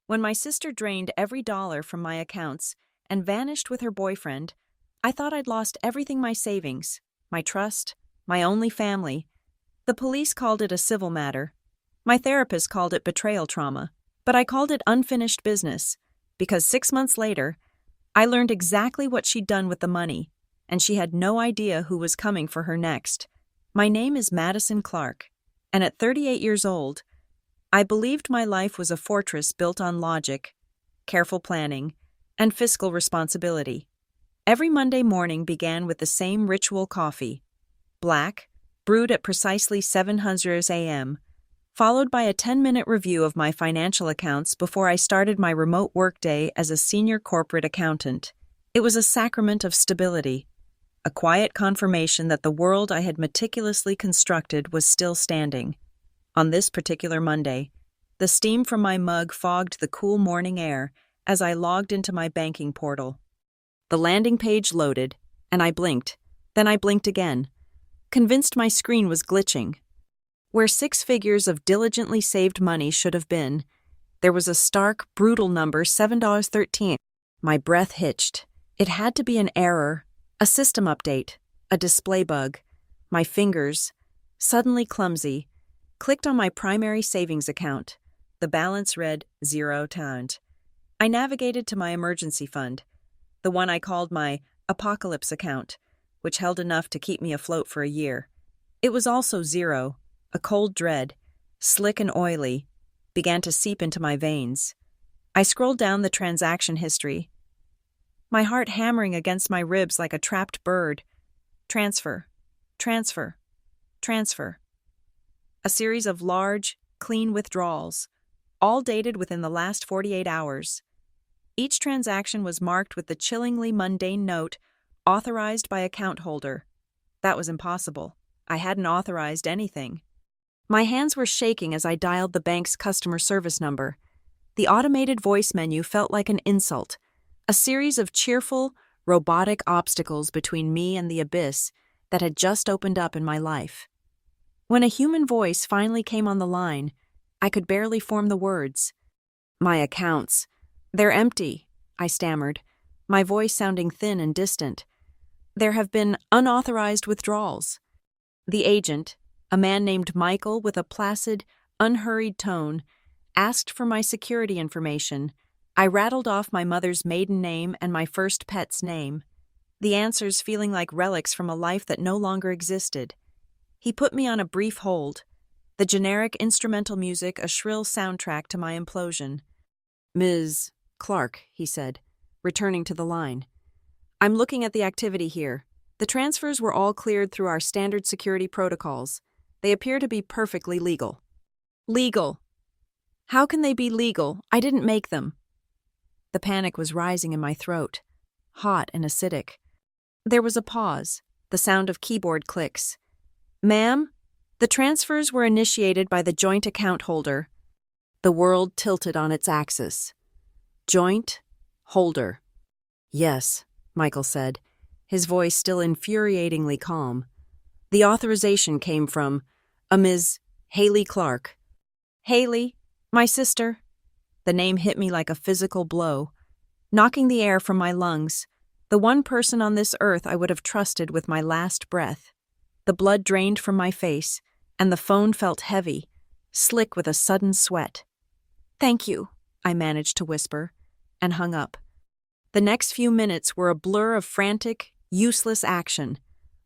When my sister drained every dollar from my accounts and vanished with her boyfriend, I thought I'd lost everything: my savings, my trust, my only family. The police called it a civil matter. My therapist called it betrayal trauma, but I called it unfinished business, because 6 months later, I learned exactly what she'd done with the money, and she had no idea who was coming for her next. My name is Madison Clark, and at 38 years old, I believed my life was a fortress built on logic, careful planning, and fiscal responsibility. Every Monday morning began with the same ritual: coffee, black, brewed at precisely 700 a.m., followed by a 10-minute review of my financial accounts before I started my remote workday as a senior corporate accountant. It was a sacrament of stability, a quiet confirmation that the world I had meticulously constructed was still standing. On this particular Monday, the steam from my mug fogged the cool morning air as I logged into my banking portal. The landing page loaded, and I blinked. Then I blinked again, convinced my screen was glitching. Where 6 figures of diligently saved money should have been, there was a stark, brutal number: $7.13. My breath hitched. It had to be an error, a system update, a display bug. My fingers, suddenly clumsy, clicked on my primary savings account. The balance read £0. I navigated to my emergency fund, the one I called my apocalypse account, which held enough to keep me afloat for a year. It was also zero. A cold dread, slick and oily, began to seep into my veins. I scrolled down the transaction history, my heart hammering against my ribs like a trapped bird. Transfer, transfer, transfer. A series of large, clean withdrawals, all dated within the last 48 hours. Each transaction was marked with the chillingly mundane note, "Authorized by account holder." That was impossible. I hadn't authorized anything. My hands were shaking as I dialed the bank's customer service number. The automated voice menu felt like an insult, a series of cheerful, robotic obstacles between me and the abyss that had just opened up in my life. When a human voice finally came on the line, I could barely form the words. "My accounts, they're empty," I stammered, my voice sounding thin and distant. "There have been unauthorized withdrawals." The agent, a man named Michael with a placid, unhurried tone, asked for my security information. I rattled off my mother's maiden name and my first pet's name, the answers feeling like relics from a life that no longer existed. He put me on a brief hold, the generic instrumental music a shrill soundtrack to my implosion. "Ms. Clark," he said, returning to the line. "I'm looking at the activity here. The transfers were all cleared through our standard security protocols. They appear to be perfectly legal." "Legal? How can they be legal? I didn't make them." The panic was rising in my throat, hot and acidic. There was a pause, the sound of keyboard clicks. "Ma'am, the transfers were initiated by the joint account holder." The world tilted on its axis. Joint holder. "Yes," Michael said, his voice still infuriatingly calm. "The authorization came from a Ms. Haley Clark." "Haley? My sister?" The name hit me like a physical blow, knocking the air from my lungs, the one person on this earth I would have trusted with my last breath. The blood drained from my face, and the phone felt heavy, slick with a sudden sweat. "Thank you," I managed to whisper, and hung up. The next few minutes were a blur of frantic, useless action.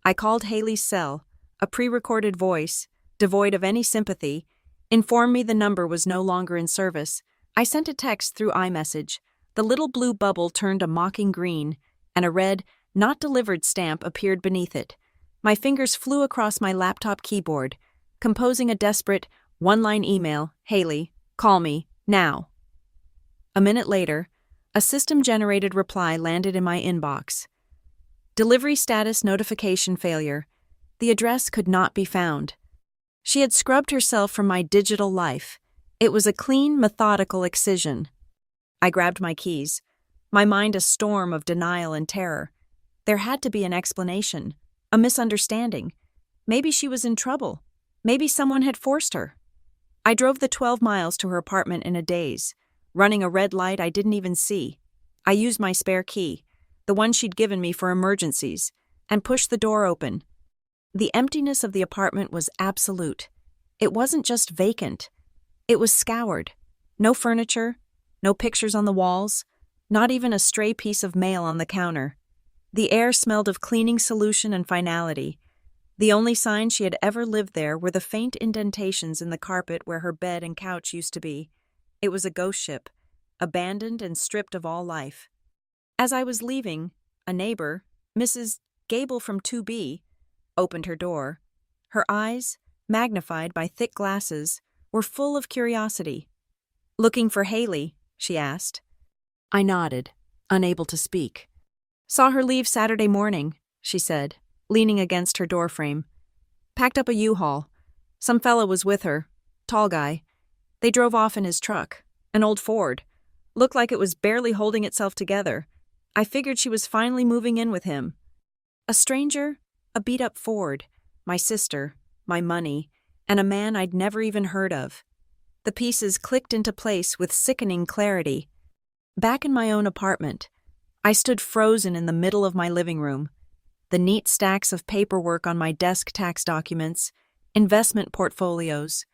I called Haley's cell. A pre-recorded voice, devoid of any sympathy, informed me the number was no longer in service. I sent a text through iMessage. The little blue bubble turned a mocking green, and a red, "Not delivered" stamp appeared beneath it. My fingers flew across my laptop keyboard, composing a desperate, one-line email: "Haley, call me, now." A minute later, a system-generated reply landed in my inbox. "Delivery status notification failure. The address could not be found." She had scrubbed herself from my digital life. It was a clean, methodical excision. I grabbed my keys, my mind a storm of denial and terror. There had to be an explanation, a misunderstanding. Maybe she was in trouble. Maybe someone had forced her. I drove the 12 miles to her apartment in a daze, running a red light I didn't even see. I used my spare key, the one she'd given me for emergencies, and pushed the door open. The emptiness of the apartment was absolute. It wasn't just vacant. It was scoured. No furniture, no pictures on the walls, not even a stray piece of mail on the counter. The air smelled of cleaning solution and finality. The only signs she had ever lived there were the faint indentations in the carpet where her bed and couch used to be. It was a ghost ship, abandoned and stripped of all life. As I was leaving, a neighbor, Mrs. Gable from 2B, opened her door. Her eyes, magnified by thick glasses, were full of curiosity. "Looking for Haley?" she asked. I nodded, unable to speak. "Saw her leave Saturday morning," she said, leaning against her doorframe. "Packed up a U-Haul. Some fella was with her, tall guy. They drove off in his truck, an old Ford. Looked like it was barely holding itself together. I figured she was finally moving in with him. A stranger, a beat-up Ford, my sister, my money, and a man I'd never even heard of. The pieces clicked into place with sickening clarity. Back in my own apartment, I stood frozen in the middle of my living room. The neat stacks of paperwork on my desk, tax documents, investment portfolios,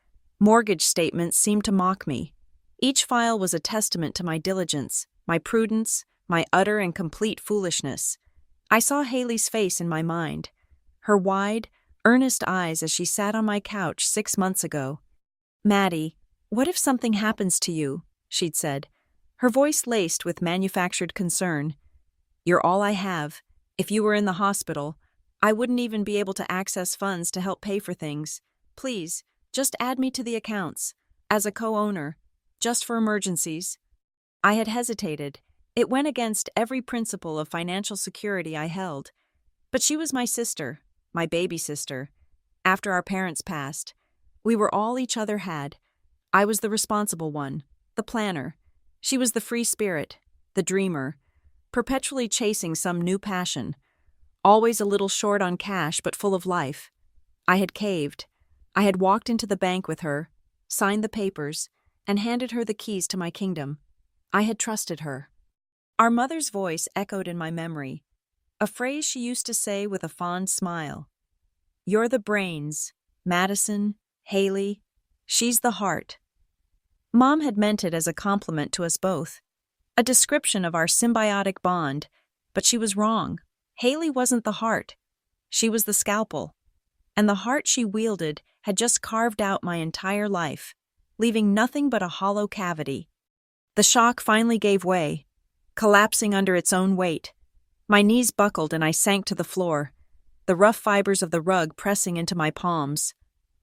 mortgage statements seemed to mock me. Each file was a testament to my diligence, my prudence, my utter and complete foolishness. I saw Haley's face in my mind, her wide, earnest eyes as she sat on my couch 6 months ago. "Maddie, what if something happens to you?" she'd said, her voice laced with manufactured concern. "You're all I have. If you were in the hospital, I wouldn't even be able to access funds to help pay for things. Please, just add me to the accounts, as a co-owner, just for emergencies." I had hesitated. It went against every principle of financial security I held. But she was my sister, my baby sister. After our parents passed, we were all each other had. I was the responsible one, the planner. She was the free spirit, the dreamer, perpetually chasing some new passion, always a little short on cash but full of life. I had caved. I had walked into the bank with her, signed the papers, and handed her the keys to my kingdom. I had trusted her. Our mother's voice echoed in my memory, a phrase she used to say with a fond smile. "You're the brains, Madison, Haley, she's the heart." Mom had meant it as a compliment to us both, a description of our symbiotic bond, but she was wrong. Haley wasn't the heart. She was the scalpel. And the heart she wielded had just carved out my entire life, leaving nothing but a hollow cavity. The shock finally gave way, collapsing under its own weight. My knees buckled and I sank to the floor, the rough fibers of the rug pressing into my palms.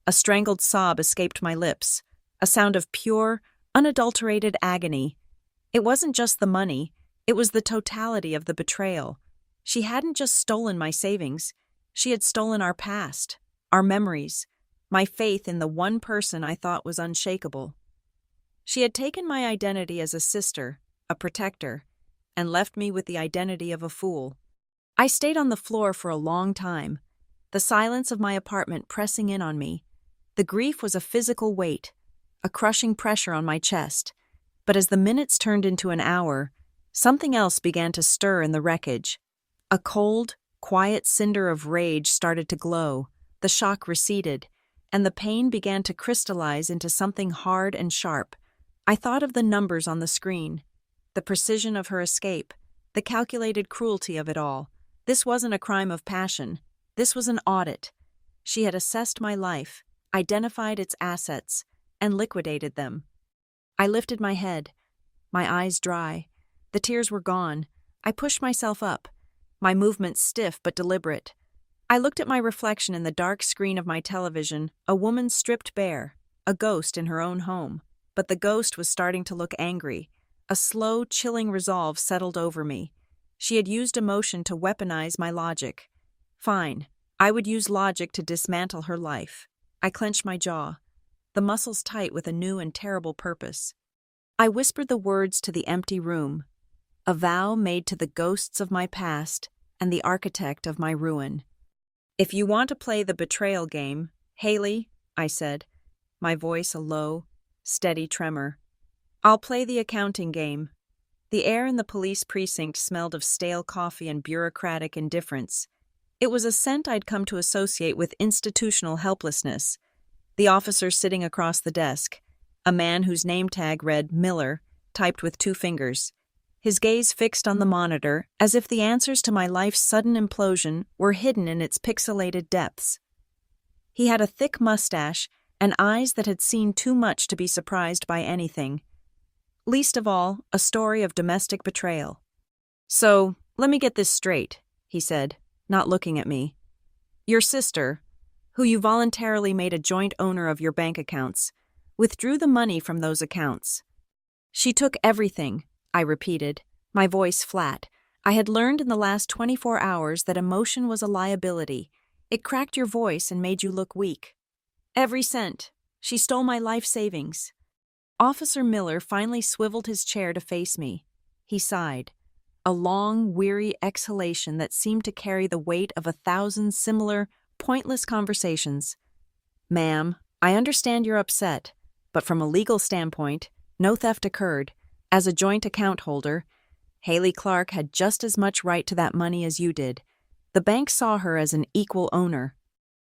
A strangled sob escaped my lips, a sound of pure, unadulterated agony. It wasn't just the money, it was the totality of the betrayal. She hadn't just stolen my savings, she had stolen our past, our memories, my faith in the one person I thought was unshakable. She had taken my identity as a sister, a protector, and left me with the identity of a fool. I stayed on the floor for a long time, the silence of my apartment pressing in on me. The grief was a physical weight, a crushing pressure on my chest. But as the minutes turned into an hour, something else began to stir in the wreckage. A cold, quiet cinder of rage started to glow, the shock receded, and the pain began to crystallize into something hard and sharp. I thought of the numbers on the screen, the precision of her escape, the calculated cruelty of it all. This wasn't a crime of passion. This was an audit. She had assessed my life, identified its assets, and liquidated them. I lifted my head, my eyes dry. The tears were gone. I pushed myself up, my movements stiff but deliberate. I looked at my reflection in the dark screen of my television, a woman stripped bare, a ghost in her own home. But the ghost was starting to look angry. A slow, chilling resolve settled over me. She had used emotion to weaponize my logic. Fine, I would use logic to dismantle her life. I clenched my jaw, the muscles tight with a new and terrible purpose. I whispered the words to the empty room, a vow made to the ghosts of my past and the architect of my ruin. "If you want to play the betrayal game, Haley," I said, my voice a low, steady tremor, I'll play the accounting game. The air in the police precinct smelled of stale coffee and bureaucratic indifference. It was a scent I'd come to associate with institutional helplessness. The officer sitting across the desk, a man whose name tag read Miller, typed with 2 fingers. His gaze fixed on the monitor, as if the answers to my life's sudden implosion were hidden in its pixelated depths. He had a thick mustache and eyes that had seen too much to be surprised by anything. Least of all, a story of domestic betrayal. "So, let me get this straight," he said, not looking at me. "Your sister, who you voluntarily made a joint owner of your bank accounts, withdrew the money from those accounts." "She took everything," I repeated, my voice flat. I had learned in the last 24 hours that emotion was a liability. It cracked your voice and made you look weak. "Every cent. She stole my life savings." Officer Miller finally swiveled his chair to face me. He sighed, a long, weary exhalation that seemed to carry the weight of 1,000 similar, pointless conversations. "Ma'am, I understand you're upset, but from a legal standpoint, no theft occurred. As a joint account holder, Haley Clark had just as much right to that money as you did. The bank saw her as an equal owner."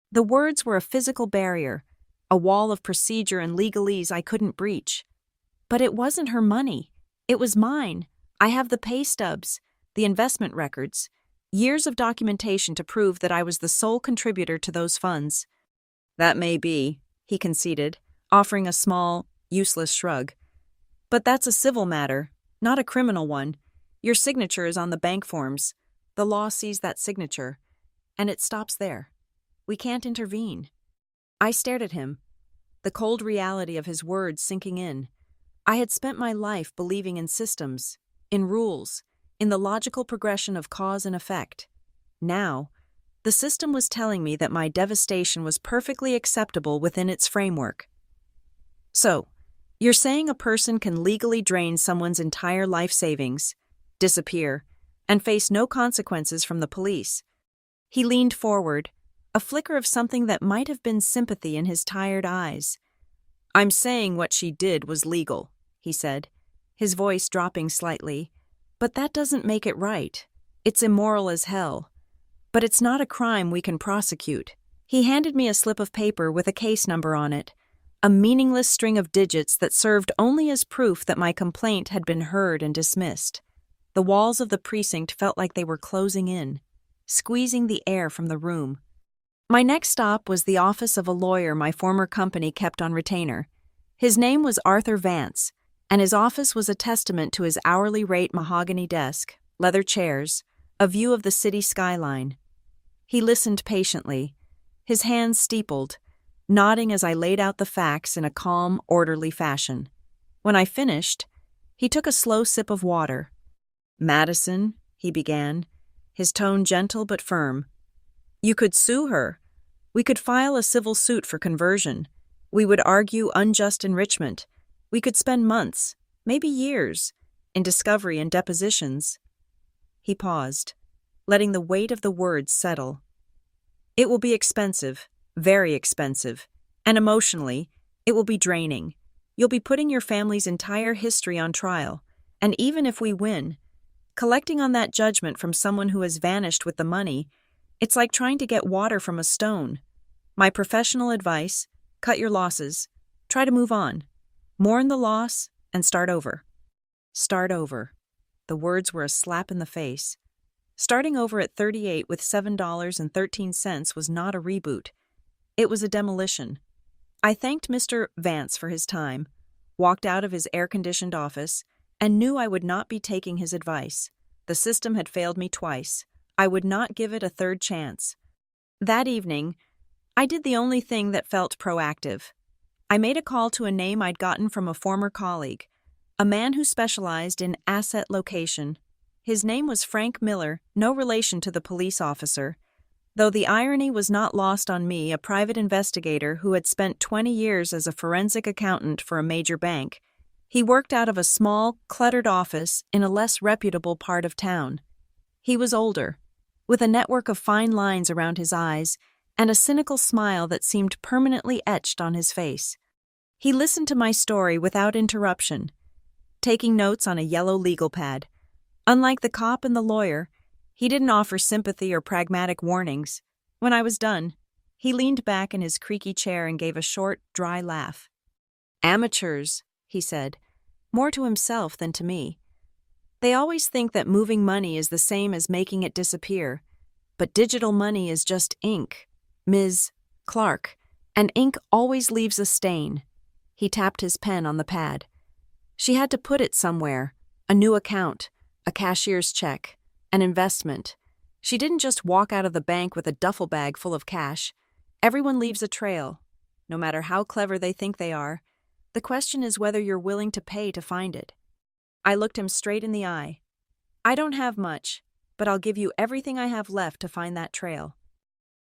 The words were a physical barrier, a wall of procedure and legalese I couldn't breach. But it wasn't her money. It was mine. I have the pay stubs, the investment records, years of documentation to prove that I was the sole contributor to those funds. "That may be," he conceded, offering a small, useless shrug. "But that's a civil matter, not a criminal one. Your signature is on the bank forms. The law sees that signature, and it stops there. We can't intervene." I stared at him, the cold reality of his words sinking in. I had spent my life believing in systems, in rules, in the logical progression of cause and effect. Now, the system was telling me that my devastation was perfectly acceptable within its framework. "So, you're saying a person can legally drain someone's entire life savings, disappear, and face no consequences from the police?" He leaned forward, a flicker of something that might have been sympathy in his tired eyes. "I'm saying what she did was legal," he said, his voice dropping slightly. "But that doesn't make it right. It's immoral as hell. But it's not a crime we can prosecute." He handed me a slip of paper with a case number on it, a meaningless string of digits that served only as proof that my complaint had been heard and dismissed. The walls of the precinct felt like they were closing in, squeezing the air from the room. My next stop was the office of a lawyer my former company kept on retainer. His name was Arthur Vance, and his office was a testament to his hourly rate mahogany desk, leather chairs, a view of the city skyline. He listened patiently, his hands steepled, nodding as I laid out the facts in a calm, orderly fashion. When I finished, he took a slow sip of water. "Madison," he began, his tone gentle but firm, "you could sue her. We could file a civil suit for conversion. We would argue unjust enrichment. We could spend months, maybe years, in discovery and depositions." He paused, letting the weight of the words settle. "It will be expensive, very expensive, and emotionally, it will be draining. You'll be putting your family's entire history on trial, and even if we win, collecting on that judgment from someone who has vanished with the money, it's like trying to get water from a stone. My professional advice, cut your losses. Try to move on. Mourn the loss and start over." Start over. The words were a slap in the face. Starting over at 38 with $7.13 was not a reboot. It was a demolition. I thanked Mr. Vance for his time, walked out of his air-conditioned office, and knew I would not be taking his advice. The system had failed me twice. I would not give it a third chance. That evening, I did the only thing that felt proactive. I made a call to a name I'd gotten from a former colleague, a man who specialized in asset location. His name was Frank Miller, no relation to the police officer. Though the irony was not lost on me, a private investigator who had spent 20 years as a forensic accountant for a major bank. He worked out of a small, cluttered office in a less reputable part of town. He was older, with a network of fine lines around his eyes and a cynical smile that seemed permanently etched on his face. He listened to my story without interruption, taking notes on a yellow legal pad. Unlike the cop and the lawyer, he didn't offer sympathy or pragmatic warnings. When I was done, he leaned back in his creaky chair and gave a short, dry laugh. "Amateurs," he said, more to himself than to me. "They always think that moving money is the same as making it disappear, but digital money is just ink, Ms. Clark, and ink always leaves a stain." He tapped his pen on the pad. "She had to put it somewhere, a new account, a cashier's check, an investment. She didn't just walk out of the bank with a duffel bag full of cash. Everyone leaves a trail, no matter how clever they think they are. The question is whether you're willing to pay to find it." I looked him straight in the eye. "I don't have much, but I'll give you everything I have left to find that trail."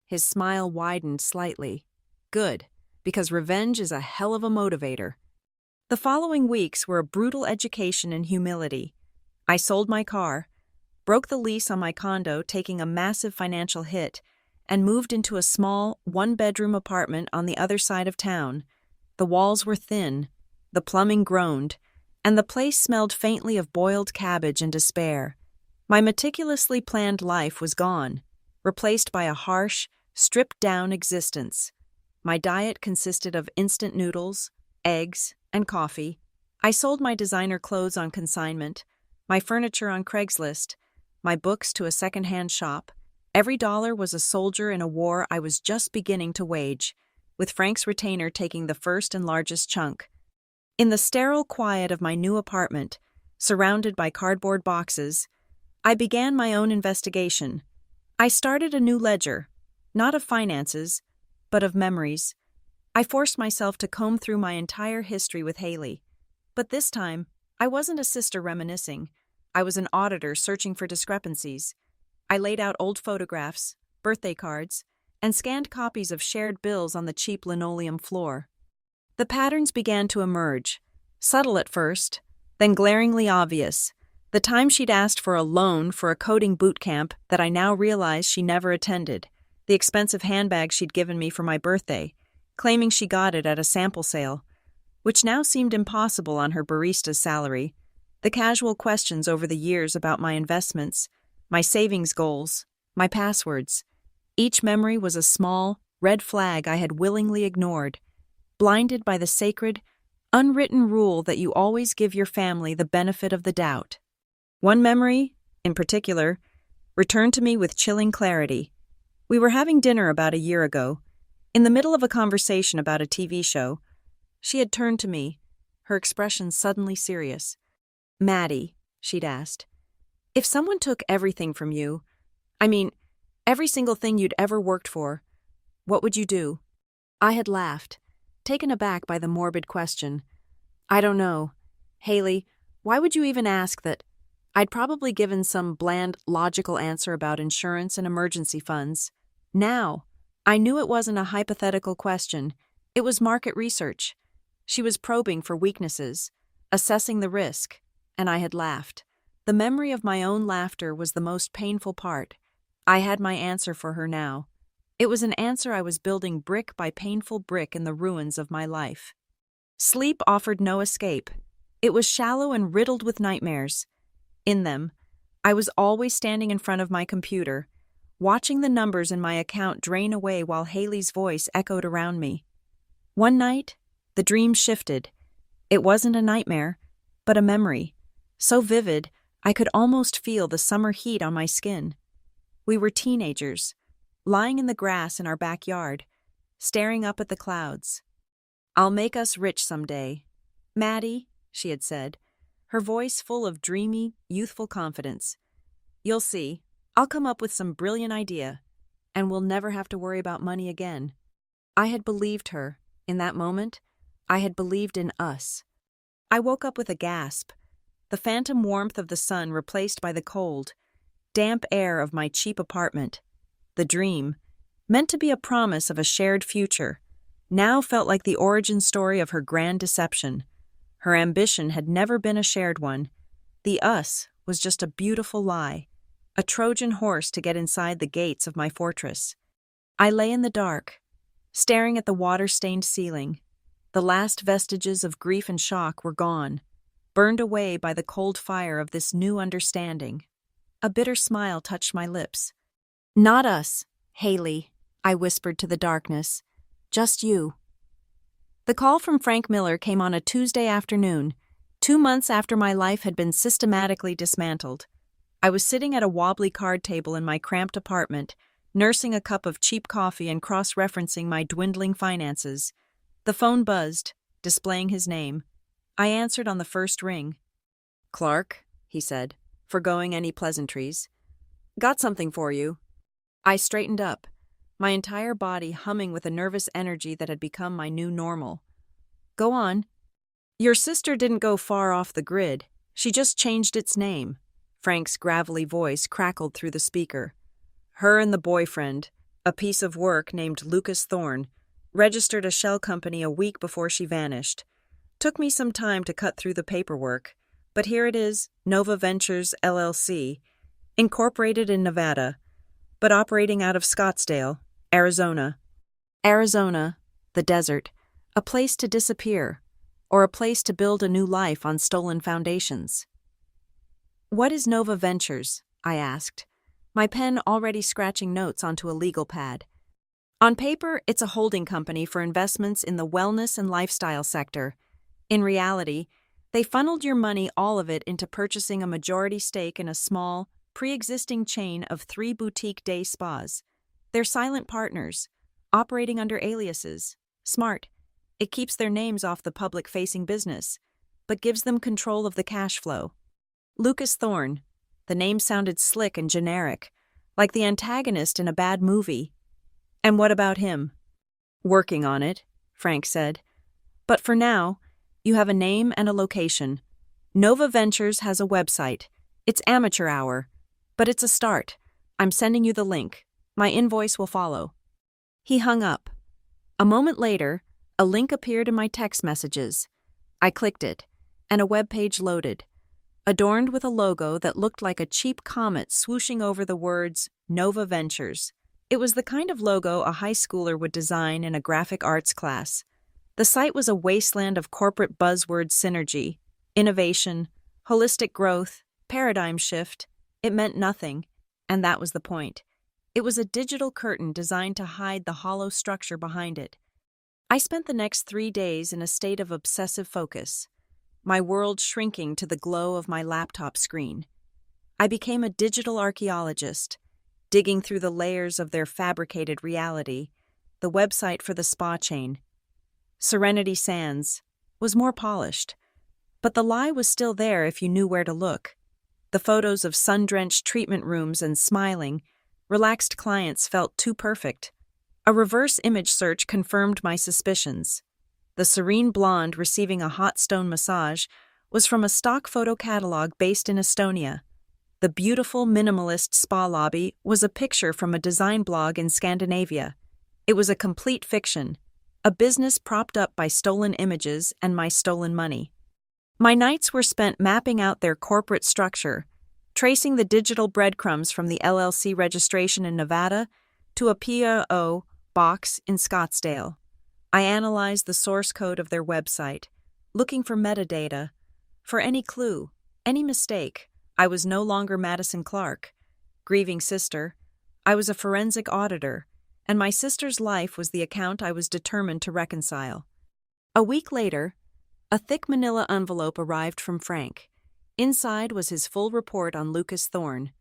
His smile widened slightly. Good, because revenge is a hell of a motivator. The following weeks were a brutal education in humility. I sold my car, broke the lease on my condo, taking a massive financial hit, and moved into a small, one-bedroom apartment on the other side of town. The walls were thin, the plumbing groaned, and the place smelled faintly of boiled cabbage and despair. My meticulously planned life was gone, replaced by a harsh, stripped-down existence. My diet consisted of instant noodles, eggs, and coffee. I sold my designer clothes on consignment, my furniture on Craigslist, my books to a second-hand shop. Every dollar was a soldier in a war I was just beginning to wage, with Frank's retainer taking the first and largest chunk. In the sterile quiet of my new apartment, surrounded by cardboard boxes, I began my own investigation. I started a new ledger, not of finances, but of memories. I forced myself to comb through my entire history with Haley. But this time, I wasn't a sister reminiscing. I was an auditor searching for discrepancies. I laid out old photographs, birthday cards, and scanned copies of shared bills on the cheap linoleum floor. The patterns began to emerge, subtle at first, then glaringly obvious. The time she'd asked for a loan for a coding boot camp that I now realized she never attended, the expensive handbag she'd given me for my birthday, claiming she got it at a sample sale, which now seemed impossible on her barista's salary, the casual questions over the years about my investments, my savings goals, my passwords. Each memory was a small, red flag I had willingly ignored, blinded by the sacred, unwritten rule that you always give your family the benefit of the doubt. One memory, in particular, returned to me with chilling clarity. We were having dinner about a year ago. In the middle of a conversation about a TV show, she had turned to me, her expression suddenly serious. "Maddie," she'd asked, "if someone took everything from you, I mean, every single thing you'd ever worked for, what would you do?" I had laughed, taken aback by the morbid question. "I don't know. Haley, why would you even ask that?" I'd probably given some bland, logical answer about insurance and emergency funds. Now, I knew it wasn't a hypothetical question. It was market research. She was probing for weaknesses, assessing the risk, and I had laughed. The memory of my own laughter was the most painful part. I had my answer for her now. It was an answer I was building brick by painful brick in the ruins of my life. Sleep offered no escape. It was shallow and riddled with nightmares. In them, I was always standing in front of my computer, watching the numbers in my account drain away while Haley's voice echoed around me. One night, the dream shifted. It wasn't a nightmare, but a memory, so vivid I could almost feel the summer heat on my skin. We were teenagers, lying in the grass in our backyard, staring up at the clouds. "I'll make us rich someday. Maddie," she had said, her voice full of dreamy, youthful confidence. "You'll see, I'll come up with some brilliant idea, and we'll never have to worry about money again." I had believed her. In that moment, I had believed in us. I woke up with a gasp. The phantom warmth of the sun replaced by the cold, damp air of my cheap apartment. The dream, meant to be a promise of a shared future, now felt like the origin story of her grand deception. Her ambition had never been a shared one. The us was just a beautiful lie, a Trojan horse to get inside the gates of my fortress. I lay in the dark, staring at the water-stained ceiling. The last vestiges of grief and shock were gone. burned away by the cold fire of this new understanding. A bitter smile touched my lips. "Not us, Haley," I whispered to the darkness. "Just you." The call from Frank Miller came on a Tuesday afternoon, 2 months after my life had been systematically dismantled. I was sitting at a wobbly card table in my cramped apartment, nursing a cup of cheap coffee and cross-referencing my dwindling finances. The phone buzzed, displaying his name. I answered on the first ring. "Clark," he said, forgoing any pleasantries. "Got something for you." I straightened up, my entire body humming with a nervous energy that had become my new normal. "Go on." "Your sister didn't go far off the grid. She just changed its name." Frank's gravelly voice crackled through the speaker. "Her and the boyfriend, a piece of work named Lucas Thorne, registered a shell company a week before she vanished. Took me some time to cut through the paperwork, but here it is, Nova Ventures, LLC, incorporated in Nevada, but operating out of Scottsdale, Arizona." Arizona, the desert, a place to disappear, or a place to build a new life on stolen foundations. "What is Nova Ventures?" I asked, my pen already scratching notes onto a legal pad. On paper, it's a holding company for investments in the wellness and lifestyle sector. In reality, they funneled your money, all of it, into purchasing a majority stake in a small, pre-existing chain of 3 boutique day spas. They're silent partners, operating under aliases. Smart. It keeps their names off the public-facing business, but gives them control of the cash flow. Lucas Thorne. The name sounded slick and generic, like the antagonist in a bad movie. "And what about him?" "Working on it," Frank said. "But for now, you have a name and a location. Nova Ventures has a website. It's amateur hour, but it's a start. I'm sending you the link. My invoice will follow." He hung up. A moment later, a link appeared in my text messages. I clicked it, and a web page loaded, adorned with a logo that looked like a cheap comet swooshing over the words Nova Ventures. It was the kind of logo a high schooler would design in a graphic arts class. The site was a wasteland of corporate buzzword synergy, innovation, holistic growth, paradigm shift. It meant nothing, and that was the point. It was a digital curtain designed to hide the hollow structure behind it. I spent the next 3 days in a state of obsessive focus, my world shrinking to the glow of my laptop screen. I became a digital archaeologist, digging through the layers of their fabricated reality. The website for the spa chain, Serenity Sands, was more polished, but the lie was still there if you knew where to look. The photos of sun-drenched treatment rooms and smiling, relaxed clients felt too perfect. A reverse image search confirmed my suspicions. The serene blonde receiving a hot stone massage was from a stock photo catalog based in Estonia. The beautiful minimalist spa lobby was a picture from a design blog in Scandinavia. It was a complete fiction, a business propped up by stolen images and my stolen money. My nights were spent mapping out their corporate structure, tracing the digital breadcrumbs from the LLC registration in Nevada to a PO box in Scottsdale. I analyzed the source code of their website, looking for metadata, for any clue, any mistake. I was no longer Madison Clark, grieving sister. I was a forensic auditor, and my sister's life was the account I was determined to reconcile. A week later, a thick manila envelope arrived from Frank. Inside was his full report on Lucas Thorne.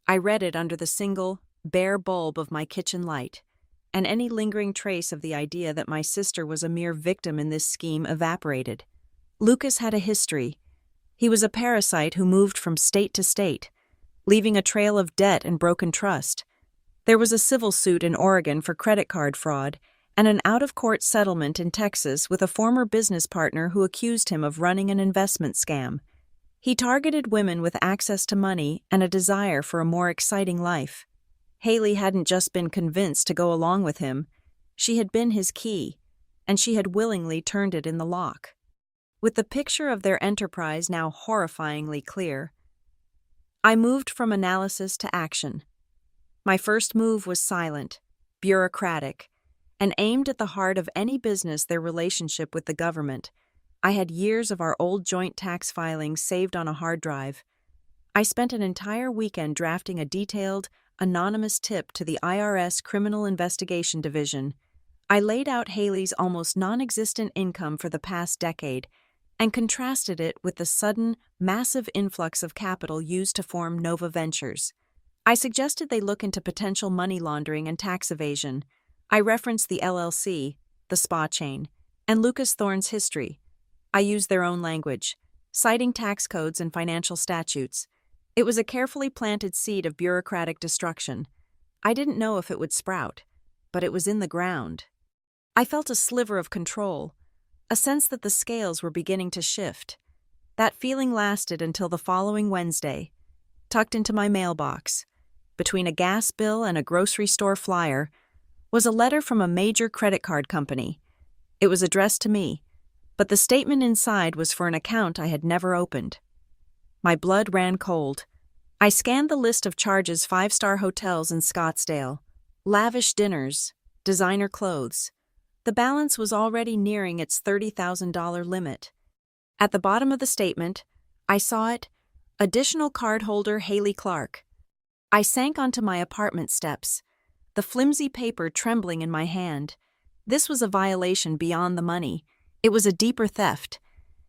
I read it under the single, bare bulb of my kitchen light, and any lingering trace of the idea that my sister was a mere victim in this scheme evaporated. Lucas had a history. He was a parasite who moved from state to state, leaving a trail of debt and broken trust. There was a civil suit in Oregon for credit card fraud, and an out-of-court settlement in Texas with a former business partner who accused him of running an investment scam. He targeted women with access to money and a desire for a more exciting life. Haley hadn't just been convinced to go along with him. She had been his key, and she had willingly turned it in the lock. With the picture of their enterprise now horrifyingly clear, I moved from analysis to action. My first move was silent, bureaucratic, and aimed at the heart of any business, their relationship with the government. I had years of our old joint tax filings saved on a hard drive. I spent an entire weekend drafting a detailed, anonymous tip to the IRS Criminal Investigation Division. I laid out Haley's almost non-existent income for the past decade and contrasted it with the sudden, massive influx of capital used to form Nova Ventures. I suggested they look into potential money laundering and tax evasion. I referenced the LLC, the spa chain, and Lucas Thorne's history. I used their own language, citing tax codes and financial statutes. It was a carefully planted seed of bureaucratic destruction. I didn't know if it would sprout, but it was in the ground. I felt a sliver of control, a sense that the scales were beginning to shift. That feeling lasted until the following Wednesday. Tucked into my mailbox, between a gas bill and a grocery store flyer, was a letter from a major credit card company. It was addressed to me, but the statement inside was for an account I had never opened. My blood ran cold. I scanned the list of charges: 5-star hotels in Scottsdale, lavish dinners, designer clothes. The balance was already nearing its $30,000 limit. At the bottom of the statement, I saw it: additional cardholder Haley Clark. I sank onto my apartment steps, the flimsy paper trembling in my hand. This was a violation beyond the money. It was a deeper theft.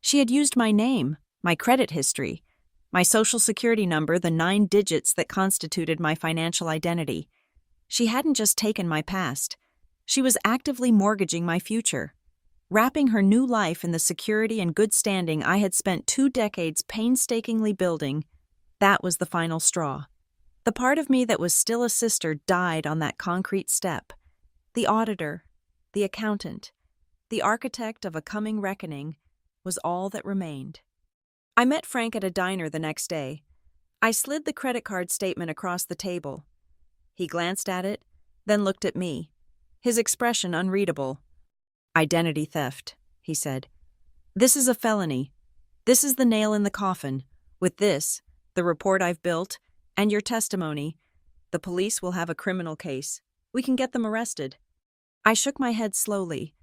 She had used my name, my credit history, my social security number, the 9 digits that constituted my financial identity. She hadn't just taken my past. She was actively mortgaging my future, wrapping her new life in the security and good standing I had spent 2 decades painstakingly building. That was the final straw. The part of me that was still a sister died on that concrete step. The auditor, the accountant, the architect of a coming reckoning was all that remained. I met Frank at a diner the next day. I slid the credit card statement across the table. He glanced at it, then looked at me, his expression unreadable. "Identity theft," he said. "This is a felony. This is the nail in the coffin. With this, the report I've built, and your testimony, the police will have a criminal case. We can get them arrested." I shook my head slowly,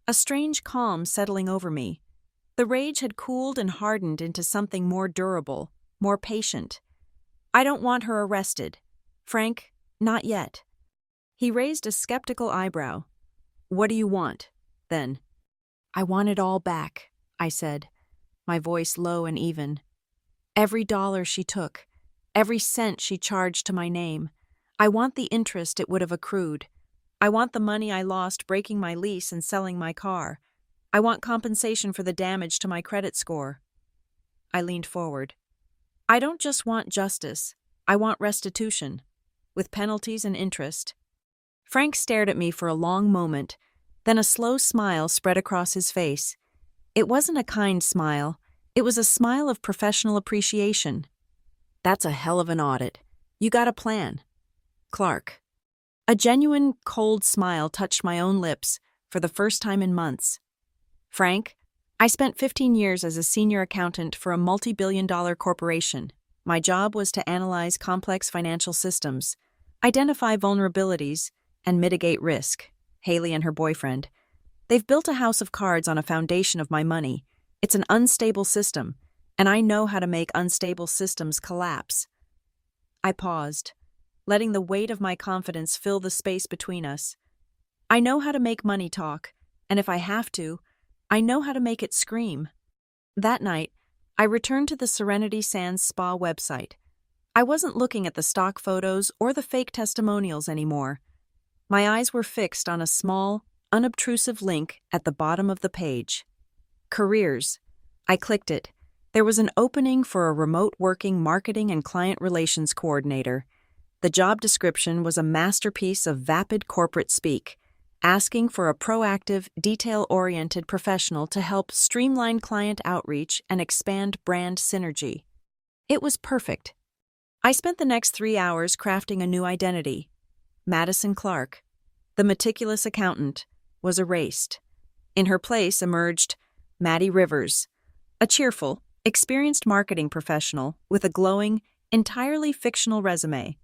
a strange calm settling over me. The rage had cooled and hardened into something more durable, more patient. "I don't want her arrested. Frank, not yet." He raised a skeptical eyebrow. "What do you want, then?" "I want it all back," I said, my voice low and even. "Every dollar she took, every cent she charged to my name. I want the interest it would have accrued. I want the money I lost breaking my lease and selling my car. I want compensation for the damage to my credit score." I leaned forward. "I don't just want justice. I want restitution, with penalties and interest." Frank stared at me for a long moment, then a slow smile spread across his face. It wasn't a kind smile. It was a smile of professional appreciation. "That's a hell of an audit. You got a plan, Clark." A genuine, cold smile touched my own lips for the first time in months. "Frank, I spent 15 years as a senior accountant for a multi-billion-dollar corporation. My job was to analyze complex financial systems, identify vulnerabilities, and mitigate risk." Haley and her boyfriend. "They've built a house of cards on a foundation of my money. It's an unstable system, and I know how to make unstable systems collapse." I paused, letting the weight of my confidence fill the space between us. I know how to make money talk, and if I have to, I know how to make it scream. That night, I returned to the Serenity Sands Spa website. I wasn't looking at the stock photos or the fake testimonials anymore. My eyes were fixed on a small, unobtrusive link at the bottom of the page. Careers. I clicked it. There was an opening for a remote working marketing and client relations coordinator. The job description was a masterpiece of vapid corporate speak, asking for a proactive, detail-oriented professional to help streamline client outreach and expand brand synergy. It was perfect. I spent the next 3 hours crafting a new identity. Madison Clark, the meticulous accountant, was erased. In her place emerged Maddie Rivers, a cheerful, experienced marketing professional with a glowing, entirely fictional resume.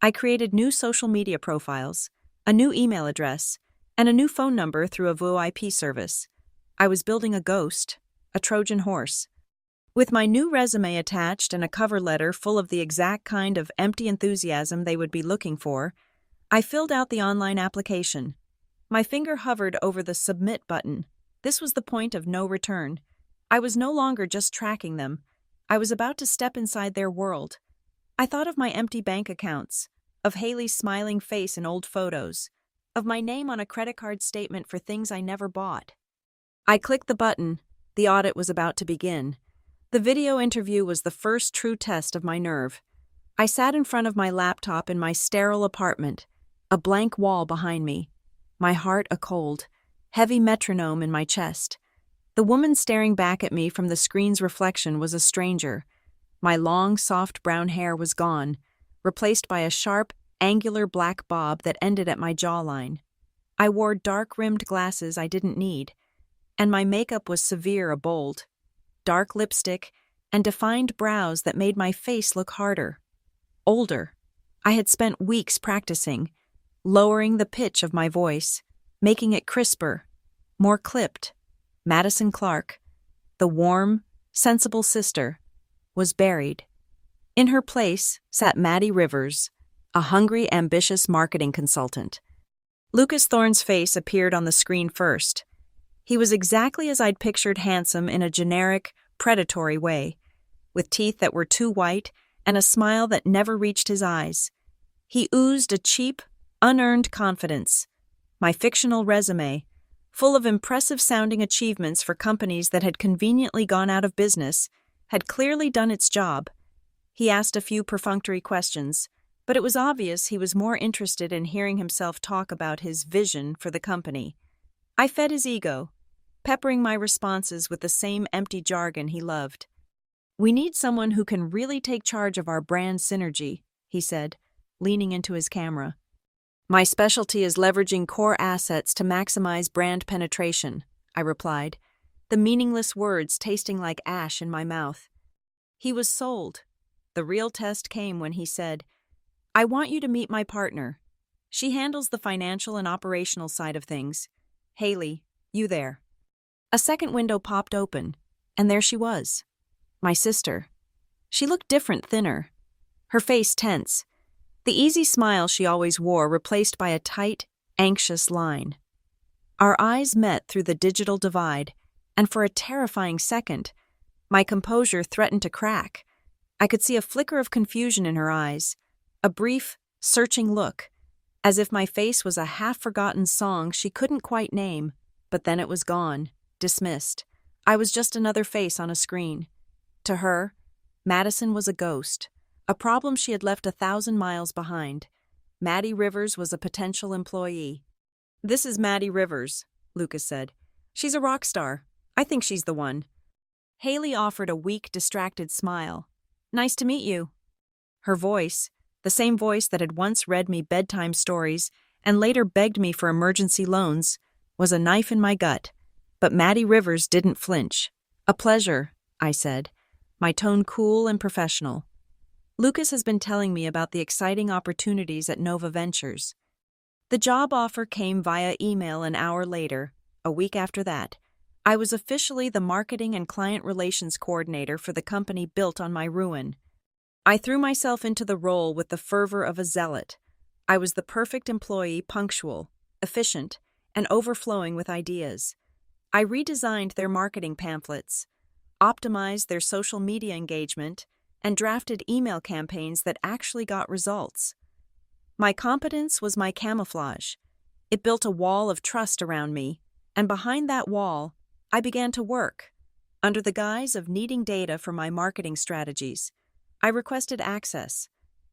I created new social media profiles, a new email address, and a new phone number through a VoIP service. I was building a ghost, a Trojan horse. With my new resume attached and a cover letter full of the exact kind of empty enthusiasm they would be looking for, I filled out the online application. My finger hovered over the submit button. This was the point of no return. I was no longer just tracking them. I was about to step inside their world. I thought of my empty bank accounts, of Haley's smiling face in old photos, of my name on a credit card statement for things I never bought. I clicked the button. The audit was about to begin. The video interview was the first true test of my nerve. I sat in front of my laptop in my sterile apartment, a blank wall behind me, my heart a cold, heavy metronome in my chest. The woman staring back at me from the screen's reflection was a stranger. My long, soft brown hair was gone, replaced by a sharp, angular black bob that ended at my jawline. I wore dark-rimmed glasses I didn't need, and my makeup was severe bold. Dark lipstick, and defined brows that made my face look harder, older. I had spent weeks practicing, lowering the pitch of my voice, making it crisper, more clipped. Madison Clark, the warm, sensible sister, was buried. In her place sat Maddie Rivers, a hungry, ambitious marketing consultant. Lucas Thorne's face appeared on the screen first. He was exactly as I'd pictured, handsome in a generic, predatory way, with teeth that were too white and a smile that never reached his eyes. He oozed a cheap, unearned confidence. My fictional resume, full of impressive-sounding achievements for companies that had conveniently gone out of business, had clearly done its job. He asked a few perfunctory questions, but it was obvious he was more interested in hearing himself talk about his vision for the company. I fed his ego, peppering my responses with the same empty jargon he loved. "We need someone who can really take charge of our brand synergy," he said, leaning into his camera. "My specialty is leveraging core assets to maximize brand penetration," I replied, the meaningless words tasting like ash in my mouth. He was sold. The real test came when he said, "I want you to meet my partner. She handles the financial and operational side of things. Haley, you there." A second window popped open, and there she was, my sister. She looked different, thinner, her face tense, the easy smile she always wore replaced by a tight, anxious line. Our eyes met through the digital divide, and for a terrifying second, my composure threatened to crack. I could see a flicker of confusion in her eyes, a brief, searching look, as if my face was a half-forgotten song she couldn't quite name, but then it was gone, dismissed. I was just another face on a screen. To her, Madison was a ghost, a problem she had left 1,000 miles behind. Maddie Rivers was a potential employee. "This is Maddie Rivers," Lucas said. "She's a rock star. I think she's the one." Haley offered a weak, distracted smile. "Nice to meet you." Her voice, the same voice that had once read me bedtime stories and later begged me for emergency loans, was a knife in my gut. But Maddie Rivers didn't flinch. "A pleasure," I said, my tone cool and professional. "Lucas has been telling me about the exciting opportunities at Nova Ventures." The job offer came via email an hour later. A week after that, I was officially the marketing and client relations coordinator for the company built on my ruin. I threw myself into the role with the fervor of a zealot. I was the perfect employee, punctual, efficient, and overflowing with ideas. I redesigned their marketing pamphlets, optimized their social media engagement, and drafted email campaigns that actually got results. My competence was my camouflage. It built a wall of trust around me, and behind that wall, I began to work. Under the guise of needing data for my marketing strategies, I requested access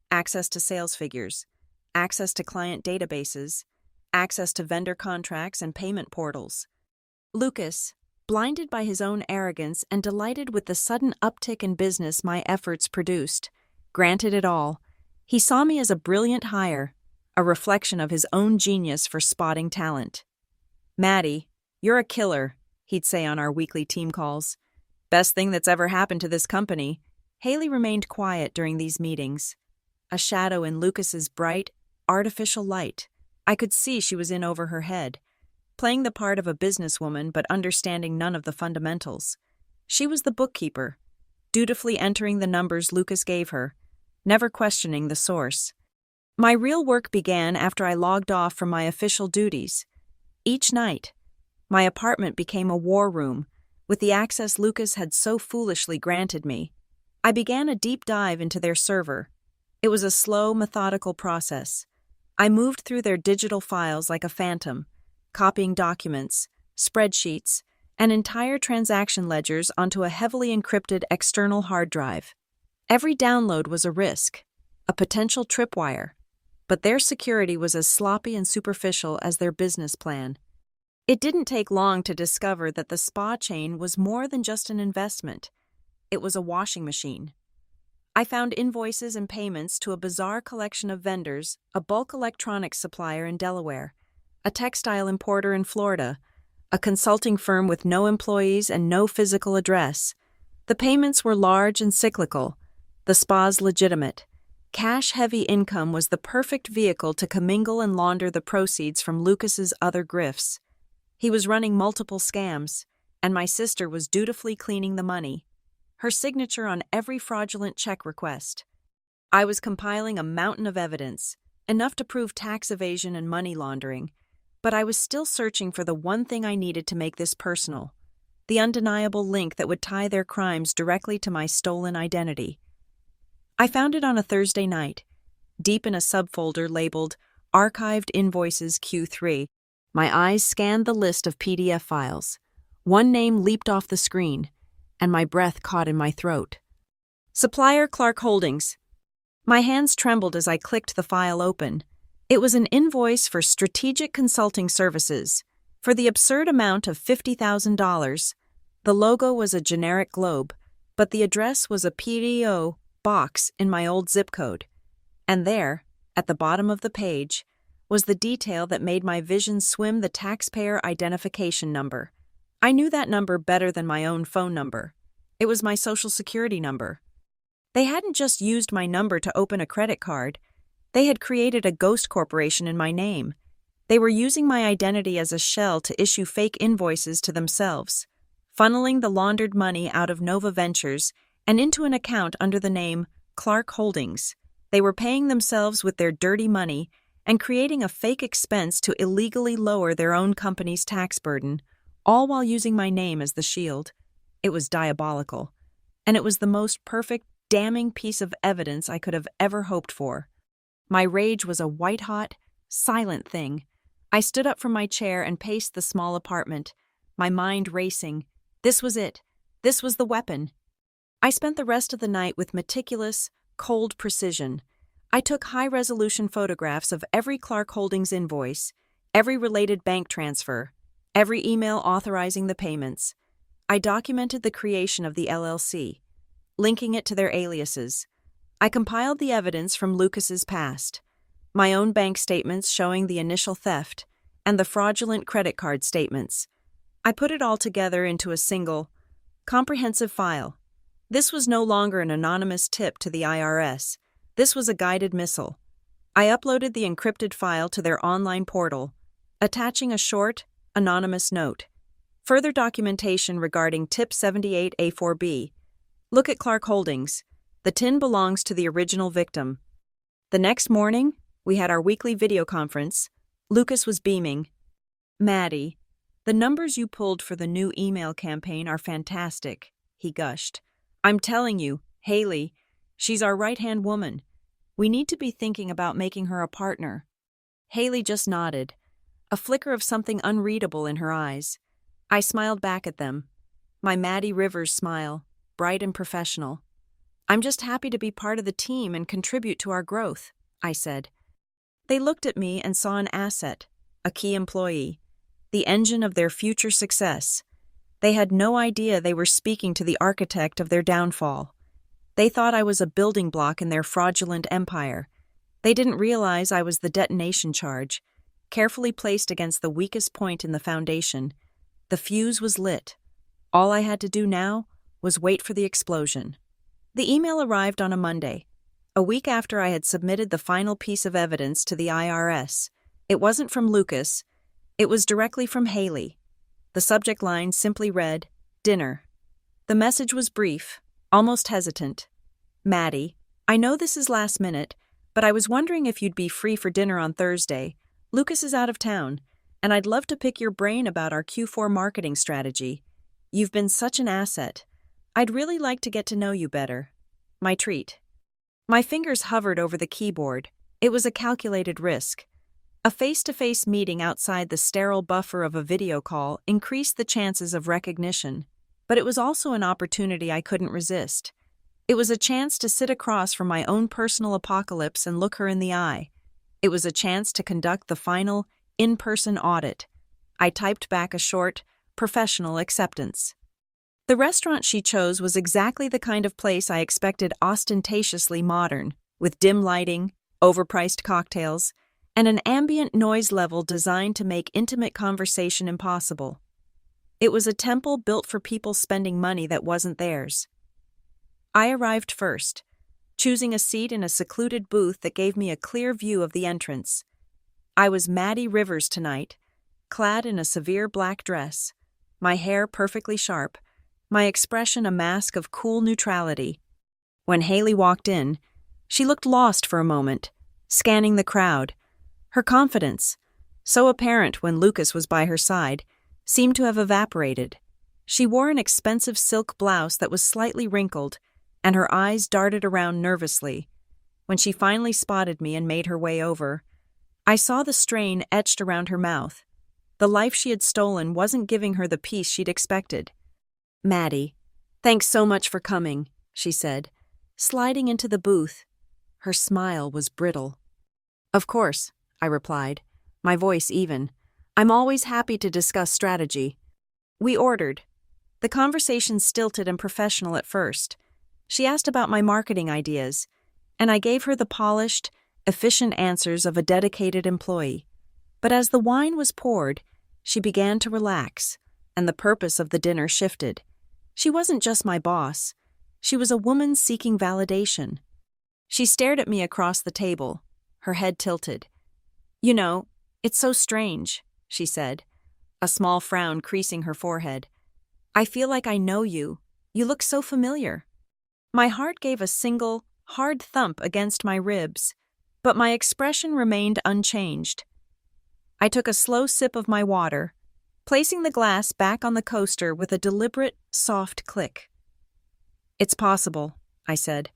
to sales figures, access to client databases, access to vendor contracts and payment portals. Lucas, blinded by his own arrogance and delighted with the sudden uptick in business my efforts produced, granted it all. He saw me as a brilliant hire, a reflection of his own genius for spotting talent. "Maddie, you're a killer," he'd say on our weekly team calls. "Best thing that's ever happened to this company." Haley remained quiet during these meetings, a shadow in Lucas's bright, artificial light. I could see she was in over her head, playing the part of a businesswoman but understanding none of the fundamentals. She was the bookkeeper, dutifully entering the numbers Lucas gave her, never questioning the source. My real work began after I logged off from my official duties. Each night, my apartment became a war room, with the access Lucas had so foolishly granted me. I began a deep dive into their server. It was a slow, methodical process. I moved through their digital files like a phantom, copying documents, spreadsheets, and entire transaction ledgers onto a heavily encrypted external hard drive. Every download was a risk, a potential tripwire, but their security was as sloppy and superficial as their business plan. It didn't take long to discover that the spa chain was more than just an investment. It was a washing machine. I found invoices and payments to a bizarre collection of vendors, a bulk electronics supplier in Delaware, a textile importer in Florida, a consulting firm with no employees and no physical address. The payments were large and cyclical, the spas legitimate. Cash-heavy income was the perfect vehicle to commingle and launder the proceeds from Lucas's other grifts. He was running multiple scams, and my sister was dutifully cleaning the money, her signature on every fraudulent check request. I was compiling a mountain of evidence, enough to prove tax evasion and money laundering, but I was still searching for the one thing I needed to make this personal, the undeniable link that would tie their crimes directly to my stolen identity. I found it on a Thursday night, deep in a subfolder labeled Archived Invoices Q3. My eyes scanned the list of PDF files. One name leaped off the screen, and my breath caught in my throat. Supplier Clark Holdings. My hands trembled as I clicked the file open. It was an invoice for strategic consulting services, for the absurd amount of $50,000. The logo was a generic globe, but the address was a PDO box in my old zip code. And there, at the bottom of the page, was the detail that made my vision swim: the taxpayer identification number. I knew that number better than my own phone number. It was my Social Security number. They hadn't just used my number to open a credit card. They had created a ghost corporation in my name. They were using my identity as a shell to issue fake invoices to themselves, funneling the laundered money out of Nova Ventures and into an account under the name Clark Holdings. They were paying themselves with their dirty money and creating a fake expense to illegally lower their own company's tax burden, all while using my name as the shield. It was diabolical, and it was the most perfect, damning piece of evidence I could have ever hoped for. My rage was a white-hot, silent thing. I stood up from my chair and paced the small apartment, my mind racing. This was it. This was the weapon. I spent the rest of the night with meticulous, cold precision. I took high-resolution photographs of every Clark Holdings invoice, every related bank transfer, every email authorizing the payments. I documented the creation of the LLC, linking it to their aliases. I compiled the evidence from Lucas's past, my own bank statements showing the initial theft, and the fraudulent credit card statements. I put it all together into a single, comprehensive file. This was no longer an anonymous tip to the IRS. This was a guided missile. I uploaded the encrypted file to their online portal, attaching a short, anonymous note. Further documentation regarding Tip 78A4B. Look at Clark Holdings. The tin belongs to the original victim. The next morning, we had our weekly video conference. Lucas was beaming. Maddie, the numbers you pulled for the new email campaign are fantastic, he gushed. I'm telling you, Haley, she's our right-hand woman. We need to be thinking about making her a partner. Haley just nodded, a flicker of something unreadable in her eyes. I smiled back at them, my Maddie Rivers smile, bright and professional. I'm just happy to be part of the team and contribute to our growth, I said. They looked at me and saw an asset, a key employee, the engine of their future success. They had no idea they were speaking to the architect of their downfall. They thought I was a building block in their fraudulent empire. They didn't realize I was the detonation charge, carefully placed against the weakest point in the foundation. The fuse was lit. All I had to do now was wait for the explosion. The email arrived on a Monday, a week after I had submitted the final piece of evidence to the IRS. It wasn't from Lucas. It was directly from Haley. The subject line simply read, "Dinner." The message was brief, almost hesitant. Maddie, I know this is last minute, but I was wondering if you'd be free for dinner on Thursday. Lucas is out of town, and I'd love to pick your brain about our Q4 marketing strategy. You've been such an asset. I'd really like to get to know you better. My treat. My fingers hovered over the keyboard. It was a calculated risk. A face-to-face meeting outside the sterile buffer of a video call increased the chances of recognition, but it was also an opportunity I couldn't resist. It was a chance to sit across from my own personal apocalypse and look her in the eye. It was a chance to conduct the final, in-person audit. I typed back a short, professional acceptance. The restaurant she chose was exactly the kind of place I expected, ostentatiously modern, with dim lighting, overpriced cocktails, and an ambient noise level designed to make intimate conversation impossible. It was a temple built for people spending money that wasn't theirs. I arrived first, choosing a seat in a secluded booth that gave me a clear view of the entrance. I was Maddie Rivers tonight, clad in a severe black dress, my hair perfectly sharp, my expression a mask of cool neutrality. When Haley walked in, she looked lost for a moment, scanning the crowd. Her confidence, so apparent when Lucas was by her side, seemed to have evaporated. She wore an expensive silk blouse that was slightly wrinkled, and her eyes darted around nervously. When she finally spotted me and made her way over, I saw the strain etched around her mouth. The life she had stolen wasn't giving her the peace she'd expected. "Maddie, thanks so much for coming," she said, sliding into the booth. Her smile was brittle. "Of course," I replied, my voice even. "I'm always happy to discuss strategy." We ordered. The conversation stilted and professional at first. She asked about my marketing ideas, and I gave her the polished, efficient answers of a dedicated employee. But as the wine was poured, she began to relax, and the purpose of the dinner shifted. She wasn't just my boss. She was a woman seeking validation. She stared at me across the table, her head tilted. "You know, it's so strange," she said, a small frown creasing her forehead. "I feel like I know you. You look so familiar." My heart gave a single, hard thump against my ribs, but my expression remained unchanged. I took a slow sip of my water, placing the glass back on the coaster with a deliberate, soft click. "It's possible," I said,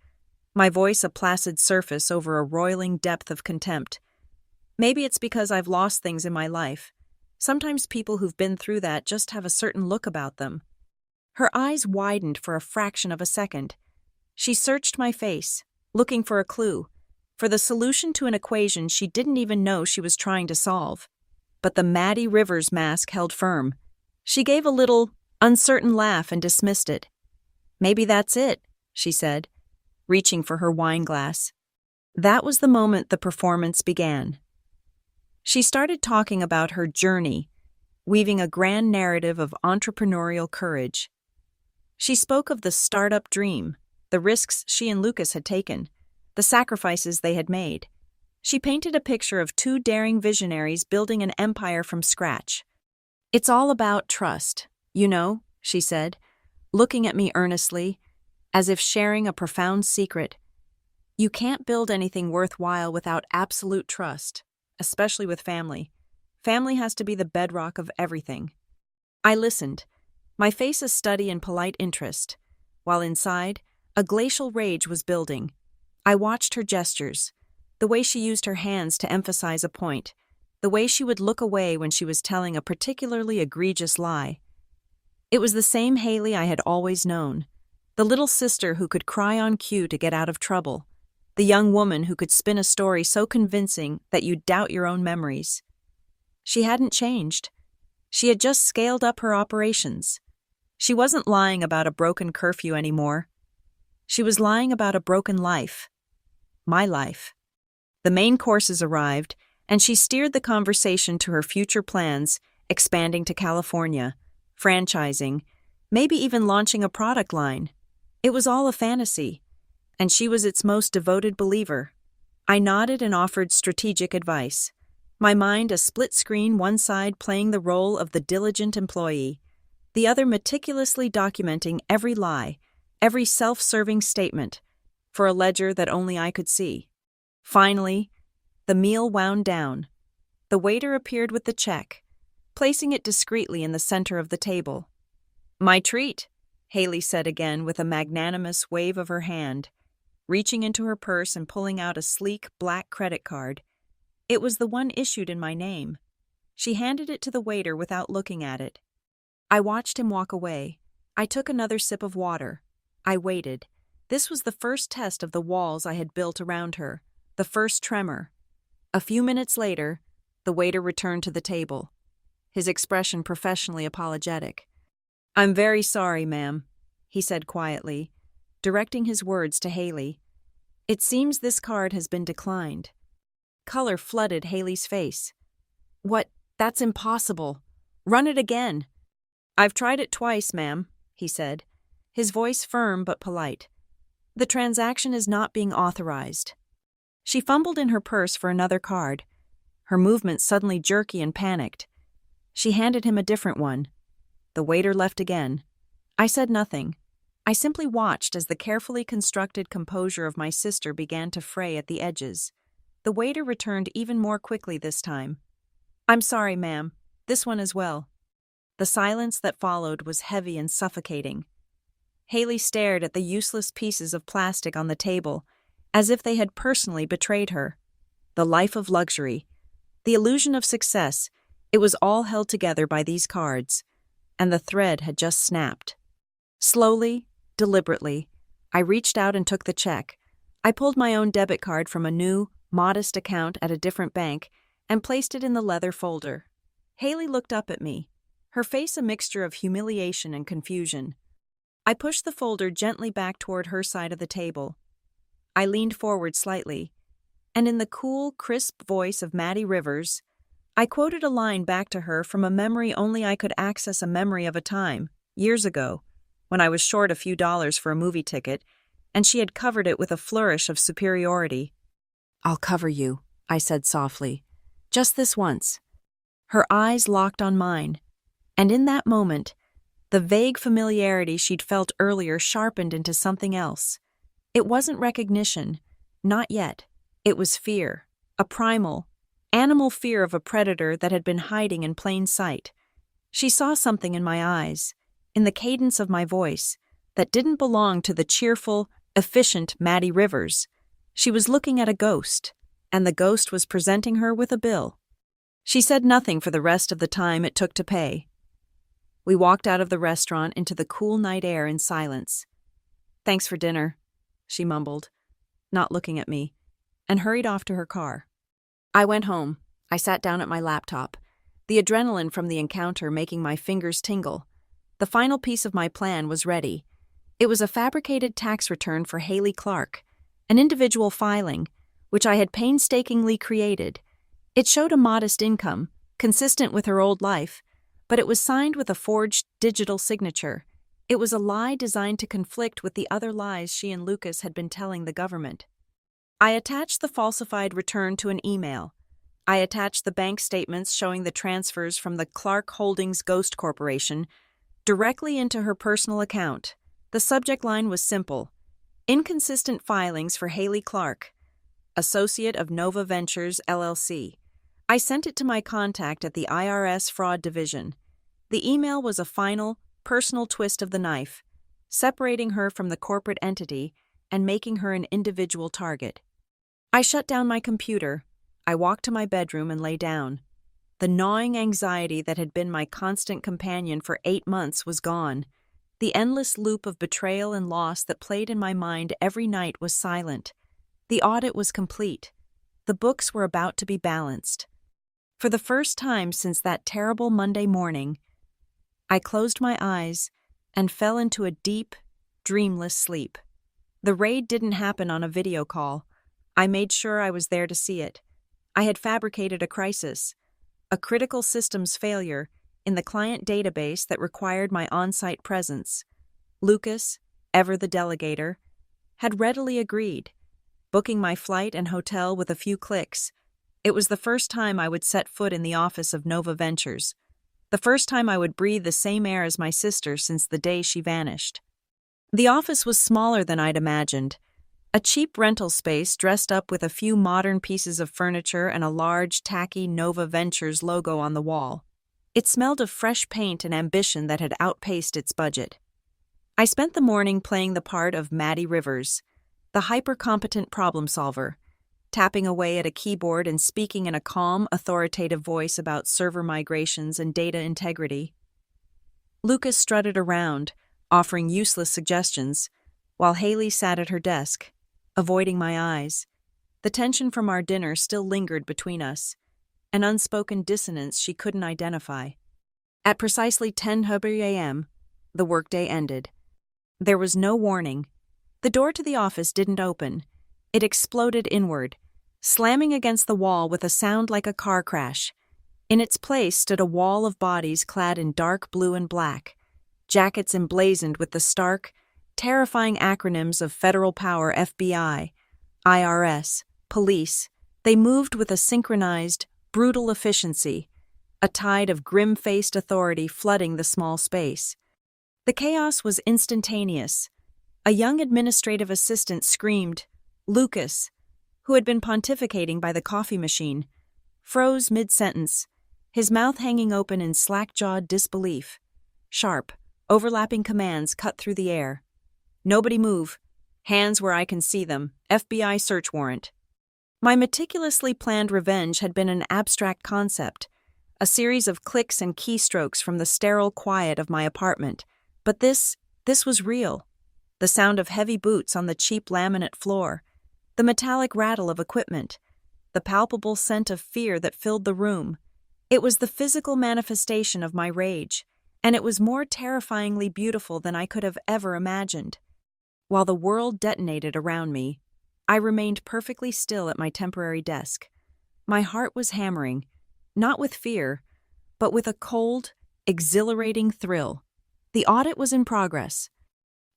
my voice a placid surface over a roiling depth of contempt. "Maybe it's because I've lost things in my life. Sometimes people who've been through that just have a certain look about them." Her eyes widened for a fraction of a second. She searched my face, looking for a clue, for the solution to an equation she didn't even know she was trying to solve. But the Maddie Rivers mask held firm. She gave a little, uncertain laugh and dismissed it. "Maybe that's it," she said, reaching for her wine glass. That was the moment the performance began. She started talking about her journey, weaving a grand narrative of entrepreneurial courage. She spoke of the startup dream, the risks she and Lucas had taken, the sacrifices they had made. She painted a picture of two daring visionaries building an empire from scratch. "It's all about trust, you know," she said, looking at me earnestly, as if sharing a profound secret. "You can't build anything worthwhile without absolute trust, especially with family. Family has to be the bedrock of everything." I listened, my face a study in polite interest, while inside, a glacial rage was building. I watched her gestures, the way she used her hands to emphasize a point, the way she would look away when she was telling a particularly egregious lie. It was the same Haley I had always known, the little sister who could cry on cue to get out of trouble, the young woman who could spin a story so convincing that you'd doubt your own memories. She hadn't changed. She had just scaled up her operations. She wasn't lying about a broken curfew anymore. She was lying about a broken life. My life. The main courses arrived, and she steered the conversation to her future plans, expanding to California, franchising, maybe even launching a product line. It was all a fantasy, and she was its most devoted believer. I nodded and offered strategic advice, my mind a split screen, one side playing the role of the diligent employee, the other meticulously documenting every lie, every self-serving statement, for a ledger that only I could see. Finally, the meal wound down. The waiter appeared with the check, placing it discreetly in the center of the table. "My treat," Haley said again with a magnanimous wave of her hand, reaching into her purse and pulling out a sleek black credit card. It was the one issued in my name. She handed it to the waiter without looking at it. I watched him walk away. I took another sip of water. I waited. This was the first test of the walls I had built around her, the first tremor. A few minutes later, the waiter returned to the table, his expression professionally apologetic. "I'm very sorry, ma'am," he said quietly, directing his words to Haley. "It seems this card has been declined." Color flooded Haley's face. "What? That's impossible. Run it again." "I've tried it twice, ma'am," he said, his voice firm but polite. "The transaction is not being authorized." She fumbled in her purse for another card, her movements suddenly jerky and panicked. She handed him a different one. The waiter left again. I said nothing. I simply watched as the carefully constructed composure of my sister began to fray at the edges. The waiter returned even more quickly this time. "I'm sorry, ma'am. This one as well." The silence that followed was heavy and suffocating. Haley stared at the useless pieces of plastic on the table, as if they had personally betrayed her. The life of luxury, the illusion of success, it was all held together by these cards, and the thread had just snapped. Slowly, deliberately, I reached out and took the check. I pulled my own debit card from a new, modest account at a different bank and placed it in the leather folder. Haley looked up at me, her face a mixture of humiliation and confusion. I pushed the folder gently back toward her side of the table. I leaned forward slightly, and in the cool, crisp voice of Maddie Rivers, I quoted a line back to her from a memory only I could access, a memory of a time, years ago, when I was short a few dollars for a movie ticket, and she had covered it with a flourish of superiority. "I'll cover you," I said softly. "Just this once." Her eyes locked on mine, and in that moment, the vague familiarity she'd felt earlier sharpened into something else. It wasn't recognition, not yet. It was fear, a primal, animal fear of a predator that had been hiding in plain sight. She saw something in my eyes, in the cadence of my voice, that didn't belong to the cheerful, efficient Maddie Rivers. She was looking at a ghost, and the ghost was presenting her with a bill. She said nothing for the rest of the time it took to pay. We walked out of the restaurant into the cool night air in silence. "Thanks for dinner," she mumbled, not looking at me, and hurried off to her car. I went home. I sat down at my laptop, the adrenaline from the encounter making my fingers tingle. The final piece of my plan was ready. It was a fabricated tax return for Haley Clark, an individual filing, which I had painstakingly created. It showed a modest income, consistent with her old life, but it was signed with a forged digital signature. It was a lie designed to conflict with the other lies she and Lucas had been telling the government. I attached the falsified return to an email. I attached the bank statements showing the transfers from the Clark Holdings Ghost Corporation directly into her personal account. The subject line was simple: "Inconsistent filings for Haley Clark, associate of Nova Ventures, LLC." I sent it to my contact at the IRS Fraud Division. The email was a final, personal twist of the knife, separating her from the corporate entity and making her an individual target. I shut down my computer. I walked to my bedroom and lay down. The gnawing anxiety that had been my constant companion for 8 months was gone. The endless loop of betrayal and loss that played in my mind every night was silent. The audit was complete. The books were about to be balanced. For the first time since that terrible Monday morning, I closed my eyes and fell into a deep, dreamless sleep. The raid didn't happen on a video call. I made sure I was there to see it. I had fabricated a crisis, a critical systems failure in the client database that required my on-site presence. Lucas, ever the delegator, had readily agreed, booking my flight and hotel with a few clicks. It was the first time I would set foot in the office of Nova Ventures. The first time I would breathe the same air as my sister since the day she vanished. The office was smaller than I'd imagined. A cheap rental space dressed up with a few modern pieces of furniture and a large, tacky Nova Ventures logo on the wall. It smelled of fresh paint and ambition that had outpaced its budget. I spent the morning playing the part of Maddie Rivers, the hyper-competent problem solver, tapping away at a keyboard and speaking in a calm, authoritative voice about server migrations and data integrity. Lucas strutted around, offering useless suggestions, while Haley sat at her desk, avoiding my eyes. The tension from our dinner still lingered between us, an unspoken dissonance she couldn't identify. At precisely 10 a.m., the workday ended. There was no warning. The door to the office didn't open. It exploded inward, slamming against the wall with a sound like a car crash. In its place stood a wall of bodies clad in dark blue and black, jackets emblazoned with the stark, terrifying acronyms of Federal Power FBI, IRS, police. They moved with a synchronized, brutal efficiency, a tide of grim-faced authority flooding the small space. The chaos was instantaneous. A young administrative assistant screamed, "Lucas," who had been pontificating by the coffee machine, froze mid-sentence, his mouth hanging open in slack-jawed disbelief. Sharp, overlapping commands cut through the air. "Nobody move. Hands where I can see them. FBI search warrant." My meticulously planned revenge had been an abstract concept, a series of clicks and keystrokes from the sterile quiet of my apartment. But this was real. The sound of heavy boots on the cheap laminate floor, the metallic rattle of equipment, the palpable scent of fear that filled the room. It was the physical manifestation of my rage, and it was more terrifyingly beautiful than I could have ever imagined. While the world detonated around me, I remained perfectly still at my temporary desk. My heart was hammering, not with fear, but with a cold, exhilarating thrill. The audit was in progress.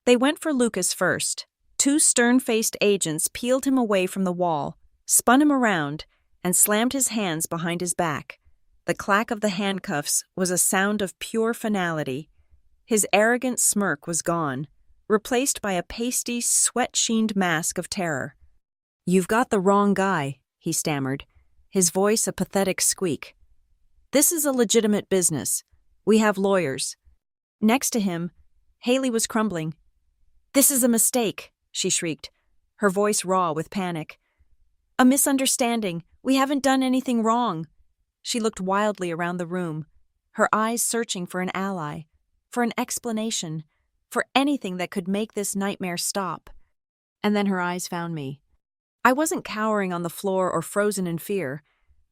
They went for Lucas first. Two stern-faced agents peeled him away from the wall, spun him around, and slammed his hands behind his back. The clack of the handcuffs was a sound of pure finality. His arrogant smirk was gone, replaced by a pasty, sweat-sheened mask of terror. "You've got the wrong guy," he stammered, his voice a pathetic squeak. "This is a legitimate business. We have lawyers." Next to him, Haley was crumbling. "This is a mistake," she shrieked, her voice raw with panic. "A misunderstanding. We haven't done anything wrong." She looked wildly around the room, her eyes searching for an ally, for an explanation, for anything that could make this nightmare stop. And then her eyes found me. I wasn't cowering on the floor or frozen in fear.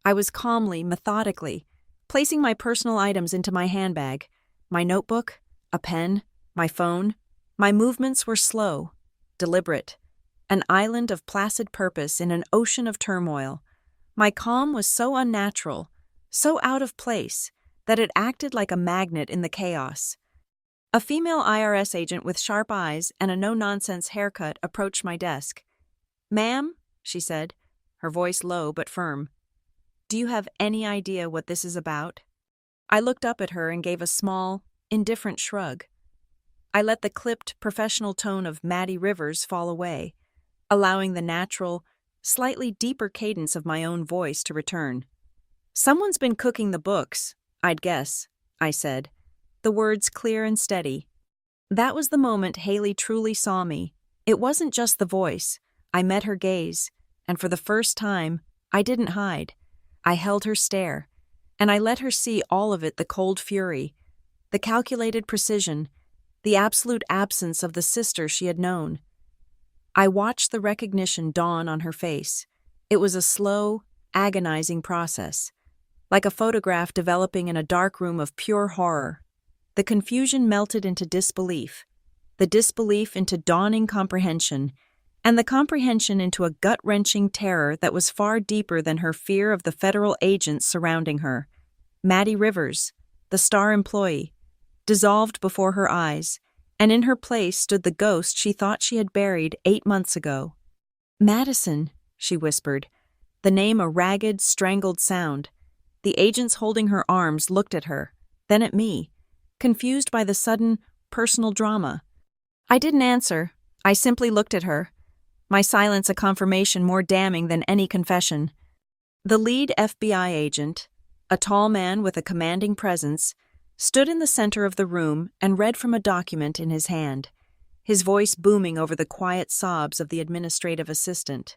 I was calmly, methodically, placing my personal items into my handbag, my notebook, a pen, my phone. My movements were slow, deliberate, an island of placid purpose in an ocean of turmoil. My calm was so unnatural, so out of place, that it acted like a magnet in the chaos. A female IRS agent with sharp eyes and a no-nonsense haircut approached my desk. "Ma'am," she said, her voice low but firm, "do you have any idea what this is about?" I looked up at her and gave a small, indifferent shrug. I let the clipped, professional tone of Maddie Rivers fall away, allowing the natural, slightly deeper cadence of my own voice to return. "Someone's been cooking the books, I'd guess," I said, the words clear and steady. That was the moment Haley truly saw me. It wasn't just the voice. I met her gaze, and for the first time, I didn't hide. I held her stare, and I let her see all of it, the cold fury, the calculated precision, the absolute absence of the sister she had known. I watched the recognition dawn on her face. It was a slow, agonizing process, like a photograph developing in a dark room of pure horror. The confusion melted into disbelief, the disbelief into dawning comprehension, and the comprehension into a gut-wrenching terror that was far deeper than her fear of the federal agents surrounding her. Maddie Rivers, the star employee, dissolved before her eyes, and in her place stood the ghost she thought she had buried 8 months ago. "Madison," she whispered, the name a ragged, strangled sound. The agents holding her arms looked at her, then at me, confused by the sudden, personal drama. I didn't answer. I simply looked at her, my silence a confirmation more damning than any confession. The lead FBI agent, a tall man with a commanding presence, stood in the center of the room and read from a document in his hand, his voice booming over the quiet sobs of the administrative assistant.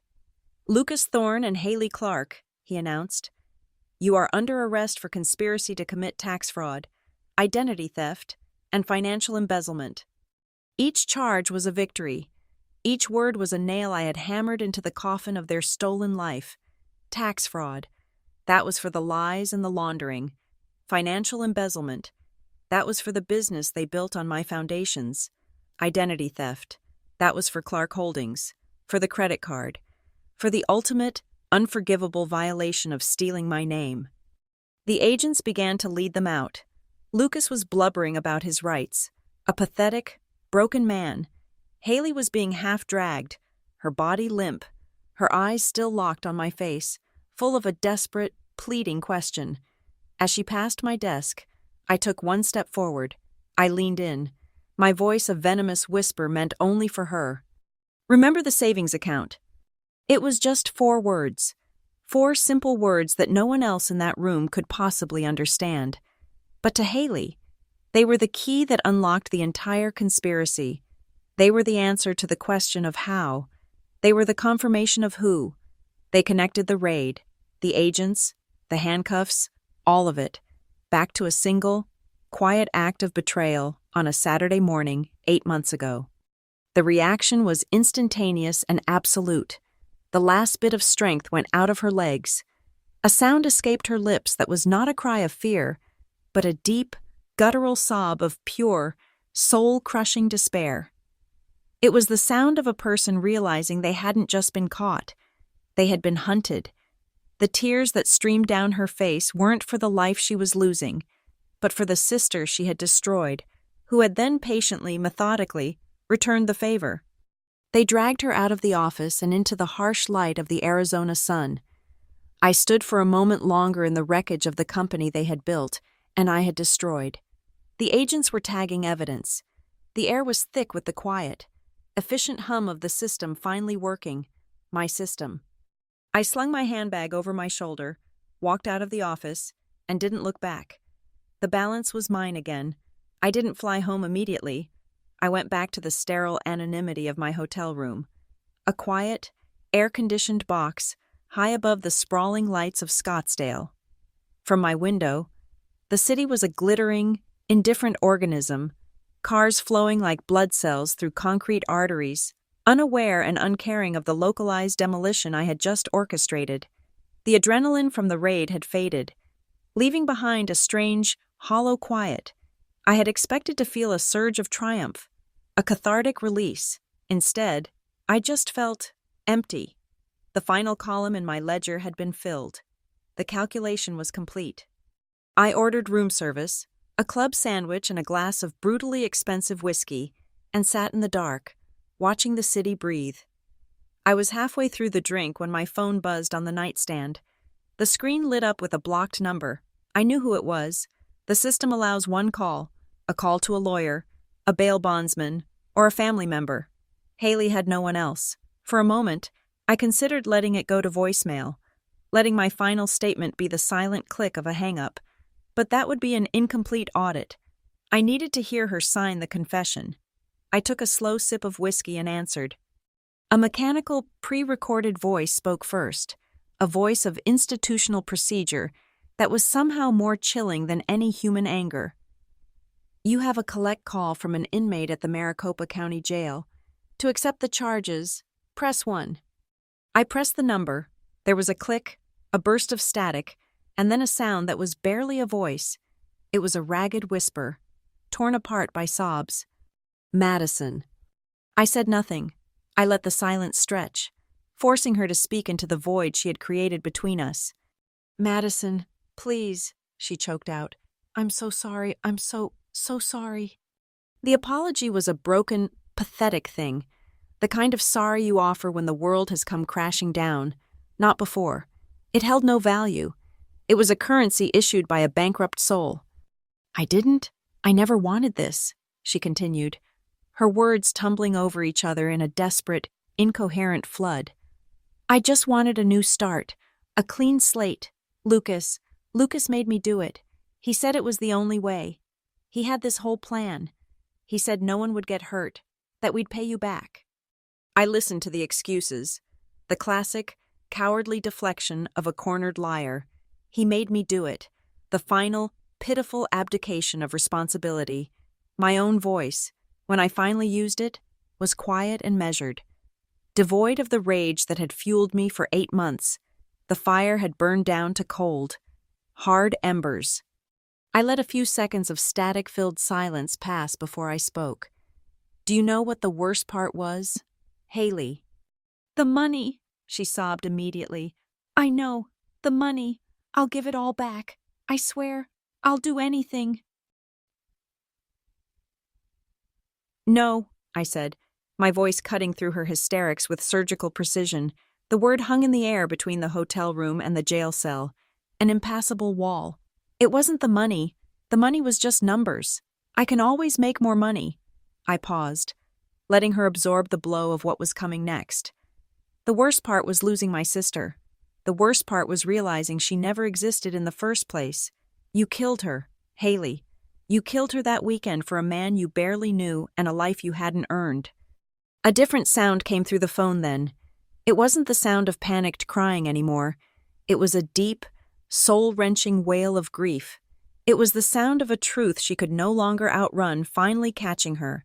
"Lucas Thorne and Haley Clark," he announced. "You are under arrest for conspiracy to commit tax fraud, identity theft, and financial embezzlement." Each charge was a victory. Each word was a nail I had hammered into the coffin of their stolen life. Tax fraud. That was for the lies and the laundering. Financial embezzlement. That was for the business they built on my foundations. Identity theft. That was for Clark Holdings, for the credit card, for the ultimate, unforgivable violation of stealing my name. The agents began to lead them out. Lucas was blubbering about his rights, a pathetic, broken man. Haley was being half-dragged, her body limp, her eyes still locked on my face, full of a desperate, pleading question. As she passed my desk, I took one step forward. I leaned in, my voice a venomous whisper meant only for her. "Remember the savings account." It was just 4 words. 4 simple words that no one else in that room could possibly understand. But to Haley, they were the key that unlocked the entire conspiracy. They were the answer to the question of how. They were the confirmation of who. They connected the raid, the agents, the handcuffs, all of it, back to a single, quiet act of betrayal on a Saturday morning 8 months ago. The reaction was instantaneous and absolute. The last bit of strength went out of her legs. A sound escaped her lips that was not a cry of fear, but a deep, guttural sob of pure, soul-crushing despair. It was the sound of a person realizing they hadn't just been caught. They had been hunted. The tears that streamed down her face weren't for the life she was losing, but for the sister she had destroyed, who had then patiently, methodically, returned the favor. They dragged her out of the office and into the harsh light of the Arizona sun. I stood for a moment longer in the wreckage of the company they had built, and I had destroyed. The agents were tagging evidence. The air was thick with the quiet, efficient hum of the system finally working, my system. I slung my handbag over my shoulder, walked out of the office, and didn't look back. The balance was mine again. I didn't fly home immediately. I went back to the sterile anonymity of my hotel room. A quiet, air-conditioned box high above the sprawling lights of Scottsdale. From my window, the city was a glittering, indifferent organism, cars flowing like blood cells through concrete arteries, unaware and uncaring of the localized demolition I had just orchestrated. The adrenaline from the raid had faded, leaving behind a strange, hollow quiet. I had expected to feel a surge of triumph, a cathartic release. Instead, I just felt empty. The final column in my ledger had been filled. The calculation was complete. I ordered room service, a club sandwich and a glass of brutally expensive whiskey, and sat in the dark, watching the city breathe. I was halfway through the drink when my phone buzzed on the nightstand. The screen lit up with a blocked number. I knew who it was. The system allows one call, a call to a lawyer, a bail bondsman, or a family member. Haley had no one else. For a moment, I considered letting it go to voicemail, letting my final statement be the silent click of a hang-up. But that would be an incomplete audit. I needed to hear her sign the confession. I took a slow sip of whiskey and answered. A mechanical, pre-recorded voice spoke first, a voice of institutional procedure that was somehow more chilling than any human anger. "You have a collect call from an inmate at the Maricopa County Jail. To accept the charges, press 1. I pressed the number. There was a click, a burst of static, and then a sound that was barely a voice. It was a ragged whisper, torn apart by sobs. "Madison." I said nothing. I let the silence stretch, forcing her to speak into the void she had created between us. "Madison, please," she choked out. "I'm so sorry. I'm so sorry." The apology was a broken, pathetic thing, the kind of sorry you offer when the world has come crashing down, not before. It held no value. It was a currency issued by a bankrupt soul. I didn't. I never wanted this, she continued, her words tumbling over each other in a desperate, incoherent flood. I just wanted a new start, a clean slate. Lucas made me do it. He said it was the only way. He had this whole plan. He said no one would get hurt, that we'd pay you back. I listened to the excuses, the classic, cowardly deflection of a cornered liar. He made me do it, the final, pitiful abdication of responsibility. My own voice, when I finally used it, was quiet and measured. Devoid of the rage that had fueled me for 8 months, the fire had burned down to cold, hard embers. I let a few seconds of static-filled silence pass before I spoke. Do you know what the worst part was? Haley. The money, she sobbed immediately. I know, the money. I'll give it all back. I swear, I'll do anything. No, I said, my voice cutting through her hysterics with surgical precision. The word hung in the air between the hotel room and the jail cell, an impassable wall. It wasn't the money. The money was just numbers. I can always make more money. I paused, letting her absorb the blow of what was coming next. The worst part was losing my sister. The worst part was realizing she never existed in the first place. You killed her, Haley. You killed her that weekend for a man you barely knew and a life you hadn't earned. A different sound came through the phone then. It wasn't the sound of panicked crying anymore. It was a deep, soul-wrenching wail of grief. It was the sound of a truth she could no longer outrun finally catching her.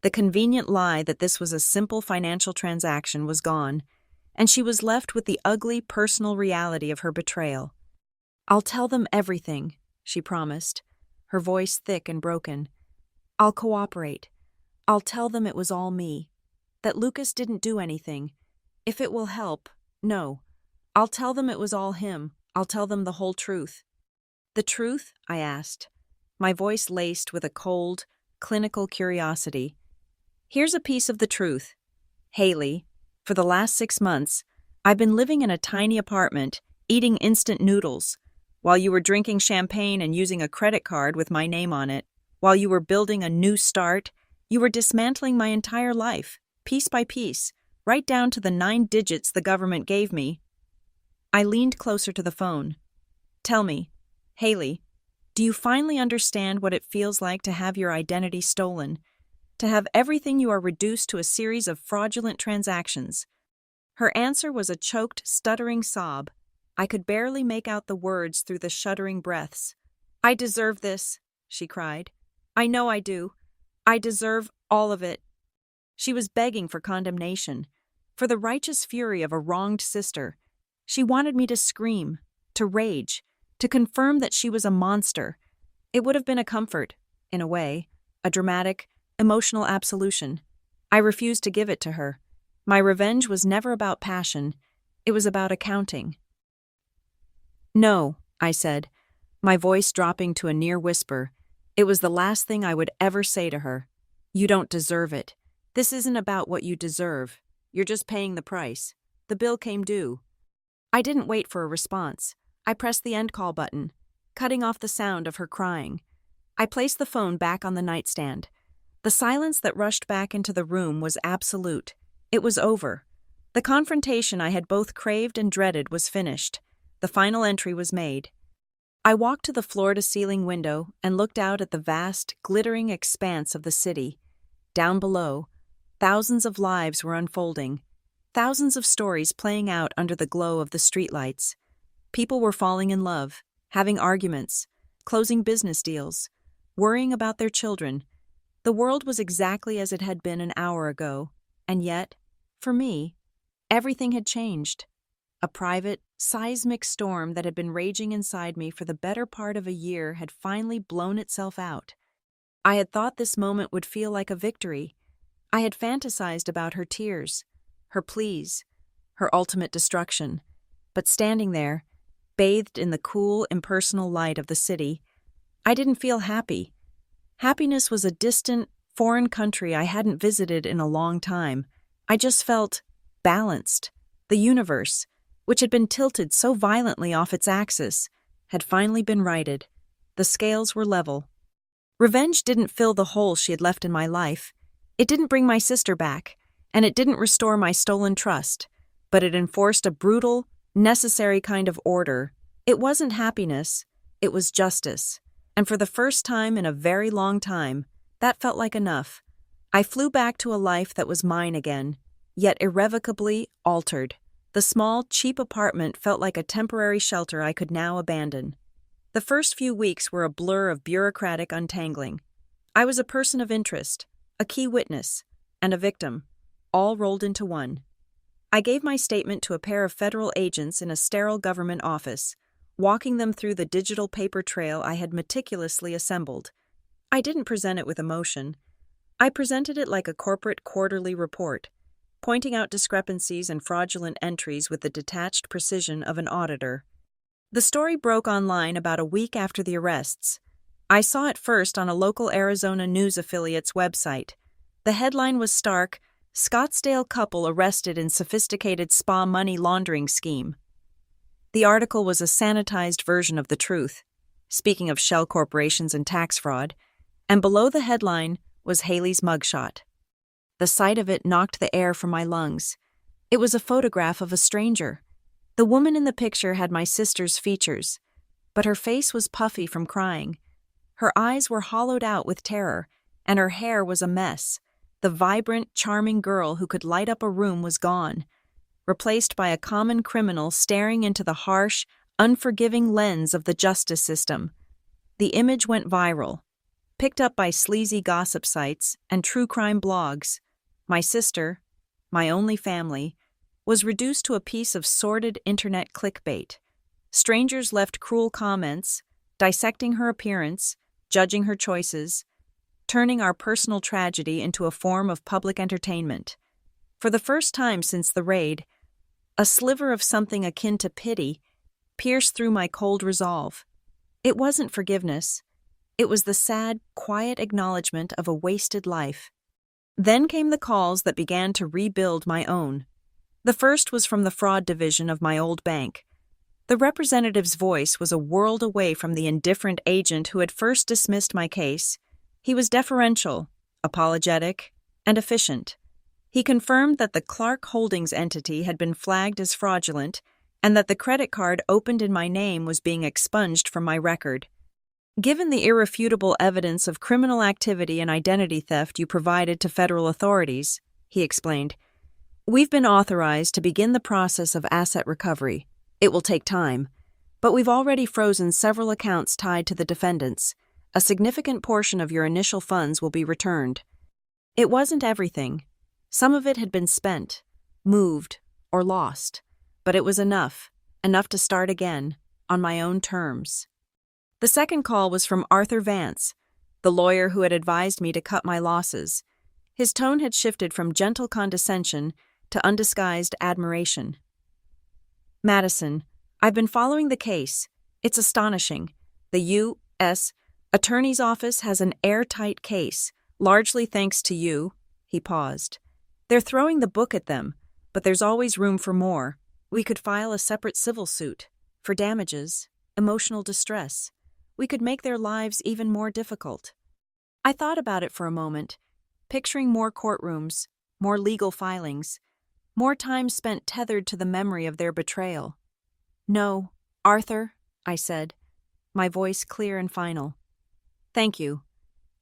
The convenient lie that this was a simple financial transaction was gone, and she was left with the ugly personal reality of her betrayal. I'll tell them everything, she promised, her voice thick and broken. I'll cooperate. I'll tell them it was all me, that Lucas didn't do anything. If it will help, no. I'll tell them it was all him. I'll tell them the whole truth. The truth? I asked, my voice laced with a cold, clinical curiosity. Here's a piece of the truth. Haley, for the last 6 months, I've been living in a tiny apartment, eating instant noodles, while you were drinking champagne and using a credit card with my name on it. While you were building a new start, you were dismantling my entire life, piece by piece, right down to the 9 digits the government gave me. I leaned closer to the phone. Tell me, Haley, do you finally understand what it feels like to have your identity stolen? To have everything you are reduced to a series of fraudulent transactions? Her answer was a choked, stuttering sob. I could barely make out the words through the shuddering breaths. I deserve this, she cried. I know I do. I deserve all of it. She was begging for condemnation, for the righteous fury of a wronged sister. She wanted me to scream, to rage, to confirm that she was a monster. It would have been a comfort, in a way, a dramatic, emotional absolution. I refused to give it to her. My revenge was never about passion. It was about accounting. No, I said, my voice dropping to a near whisper. It was the last thing I would ever say to her. You don't deserve it. This isn't about what you deserve. You're just paying the price. The bill came due. I didn't wait for a response. I pressed the end call button, cutting off the sound of her crying. I placed the phone back on the nightstand. The silence that rushed back into the room was absolute. It was over. The confrontation I had both craved and dreaded was finished. The final entry was made. I walked to the floor-to-ceiling window and looked out at the vast, glittering expanse of the city. Down below, thousands of lives were unfolding, thousands of stories playing out under the glow of the streetlights. People were falling in love, having arguments, closing business deals, worrying about their children. The world was exactly as it had been an hour ago, and yet, for me, everything had changed. A private, seismic storm that had been raging inside me for the better part of a year had finally blown itself out. I had thought this moment would feel like a victory. I had fantasized about her tears, her pleas, her ultimate destruction. But standing there, bathed in the cool, impersonal light of the city, I didn't feel happy. Happiness was a distant, foreign country I hadn't visited in a long time. I just felt balanced. The universe, which had been tilted so violently off its axis, had finally been righted. The scales were level. Revenge didn't fill the hole she had left in my life. It didn't bring my sister back, and it didn't restore my stolen trust, but it enforced a brutal, necessary kind of order. It wasn't happiness, it was justice. And for the first time in a very long time, that felt like enough. I flew back to a life that was mine again, yet irrevocably altered. The small, cheap apartment felt like a temporary shelter I could now abandon. The first few weeks were a blur of bureaucratic untangling. I was a person of interest, a key witness, and a victim, all rolled into one. I gave my statement to a pair of federal agents in a sterile government office, walking them through the digital paper trail I had meticulously assembled. I didn't present it with emotion. I presented it like a corporate quarterly report, pointing out discrepancies and fraudulent entries with the detached precision of an auditor. The story broke online about a week after the arrests. I saw it first on a local Arizona news affiliate's website. The headline was stark: Scottsdale couple arrested in sophisticated spa money laundering scheme. The article was a sanitized version of the truth, speaking of shell corporations and tax fraud, and below the headline was Haley's mugshot. The sight of it knocked the air from my lungs. It was a photograph of a stranger. The woman in the picture had my sister's features, but her face was puffy from crying. Her eyes were hollowed out with terror, and her hair was a mess. The vibrant, charming girl who could light up a room was gone, replaced by a common criminal staring into the harsh, unforgiving lens of the justice system. The image went viral, picked up by sleazy gossip sites and true crime blogs. My sister, my only family, was reduced to a piece of sordid internet clickbait. Strangers left cruel comments, dissecting her appearance, judging her choices, turning our personal tragedy into a form of public entertainment. For the first time since the raid, a sliver of something akin to pity pierced through my cold resolve. It wasn't forgiveness. It was the sad, quiet acknowledgement of a wasted life. Then came the calls that began to rebuild my own. The first was from the fraud division of my old bank. The representative's voice was a world away from the indifferent agent who had first dismissed my case. He was deferential, apologetic, and efficient. He confirmed that the Clark Holdings entity had been flagged as fraudulent and that the credit card opened in my name was being expunged from my record. Given the irrefutable evidence of criminal activity and identity theft you provided to federal authorities, he explained, we've been authorized to begin the process of asset recovery. It will take time, but we've already frozen several accounts tied to the defendants. A significant portion of your initial funds will be returned. It wasn't everything. Some of it had been spent, moved, or lost, but it was enough to start again, on my own terms. The second call was from Arthur Vance, the lawyer who had advised me to cut my losses. His tone had shifted from gentle condescension to undisguised admiration. Madison, I've been following the case. It's astonishing. The U.S. Attorney's Office has an airtight case, largely thanks to you. He paused. They're throwing the book at them, but there's always room for more. We could file a separate civil suit for damages, emotional distress. We could make their lives even more difficult. I thought about it for a moment, picturing more courtrooms, more legal filings, more time spent tethered to the memory of their betrayal. No, Arthur, I said, my voice clear and final. Thank you.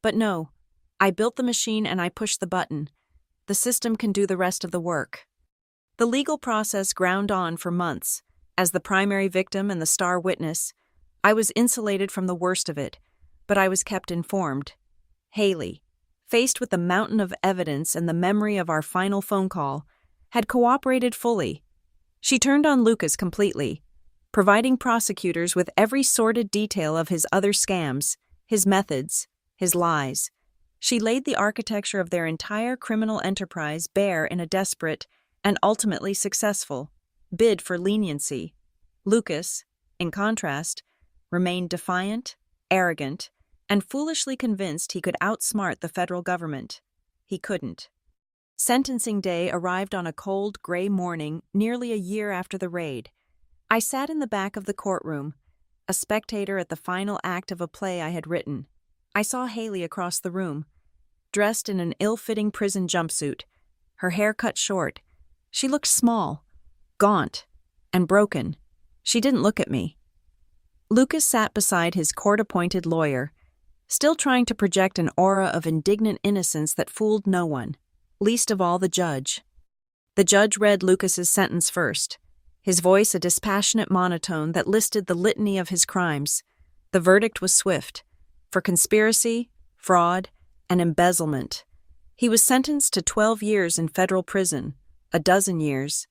But no, I built the machine and I pushed the button. The system can do the rest of the work. The legal process ground on for months. As the primary victim and the star witness, I was insulated from the worst of it, but I was kept informed. Haley, faced with the mountain of evidence and the memory of our final phone call, had cooperated fully. She turned on Lucas completely, providing prosecutors with every sordid detail of his other scams, his methods, his lies. She laid the architecture of their entire criminal enterprise bare in a desperate, and ultimately successful, bid for leniency. Lucas, in contrast, remained defiant, arrogant, and foolishly convinced he could outsmart the federal government. He couldn't. Sentencing day arrived on a cold, gray morning nearly a year after the raid. I sat in the back of the courtroom, a spectator at the final act of a play I had written. I saw Haley across the room, dressed in an ill-fitting prison jumpsuit, her hair cut short. She looked small, gaunt, and broken. She didn't look at me. Lucas sat beside his court-appointed lawyer, still trying to project an aura of indignant innocence that fooled no one, least of all the judge. The judge read Lucas's sentence first, his voice a dispassionate monotone that listed the litany of his crimes. The verdict was swift. For conspiracy, fraud, and embezzlement. He was sentenced to 12 years in federal prison, a dozen years.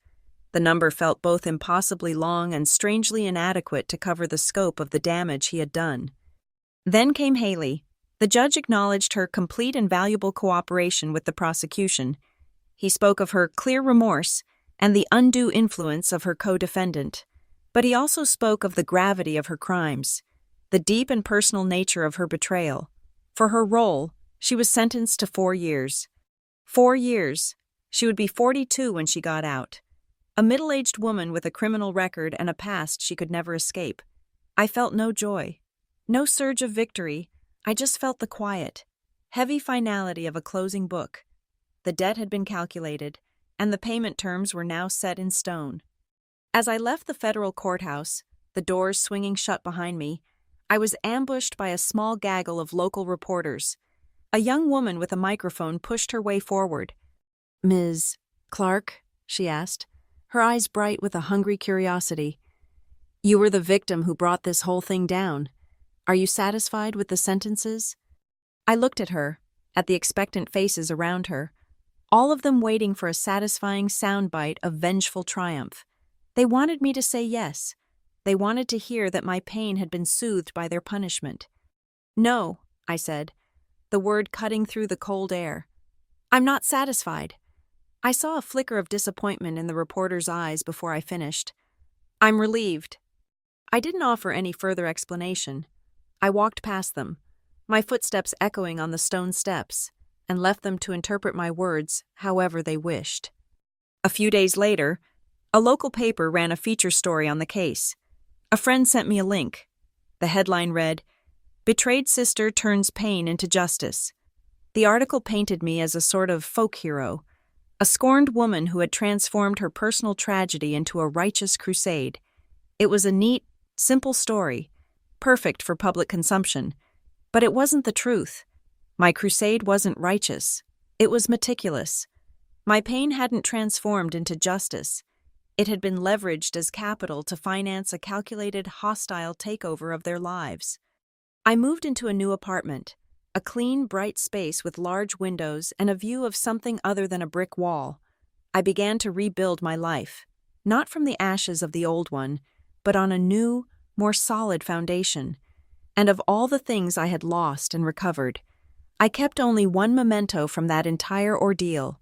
The number felt both impossibly long and strangely inadequate to cover the scope of the damage he had done. Then came Haley. The judge acknowledged her complete and valuable cooperation with the prosecution. He spoke of her clear remorse and the undue influence of her co-defendant. But he also spoke of the gravity of her crimes, the deep and personal nature of her betrayal. For her role, she was sentenced to 4 years. 4 years. She would be 42 when she got out. A middle-aged woman with a criminal record and a past she could never escape. I felt no joy, no surge of victory. I just felt the quiet, heavy finality of a closing book. The debt had been calculated, and the payment terms were now set in stone. As I left the federal courthouse, the doors swinging shut behind me, I was ambushed by a small gaggle of local reporters. A young woman with a microphone pushed her way forward. "Ms. Clark?" she asked, her eyes bright with a hungry curiosity. "You were the victim who brought this whole thing down. Are you satisfied with the sentences?" I looked at her, at the expectant faces around her, all of them waiting for a satisfying soundbite of vengeful triumph. They wanted me to say yes. They wanted to hear that my pain had been soothed by their punishment. "No," I said, the word cutting through the cold air. "I'm not satisfied." I saw a flicker of disappointment in the reporter's eyes before I finished. "I'm relieved." I didn't offer any further explanation. I walked past them, my footsteps echoing on the stone steps, and left them to interpret my words however they wished. A few days later, a local paper ran a feature story on the case. A friend sent me a link. The headline read, "Betrayed Sister Turns Pain into Justice." The article painted me as a sort of folk hero, a scorned woman who had transformed her personal tragedy into a righteous crusade. It was a neat, simple story, perfect for public consumption, but it wasn't the truth. My crusade wasn't righteous. It was meticulous. My pain hadn't transformed into justice. It had been leveraged as capital to finance a calculated, hostile takeover of their lives. I moved into a new apartment, a clean, bright space with large windows and a view of something other than a brick wall. I began to rebuild my life, not from the ashes of the old one, but on a new, more solid foundation. And of all the things I had lost and recovered, I kept only one memento from that entire ordeal.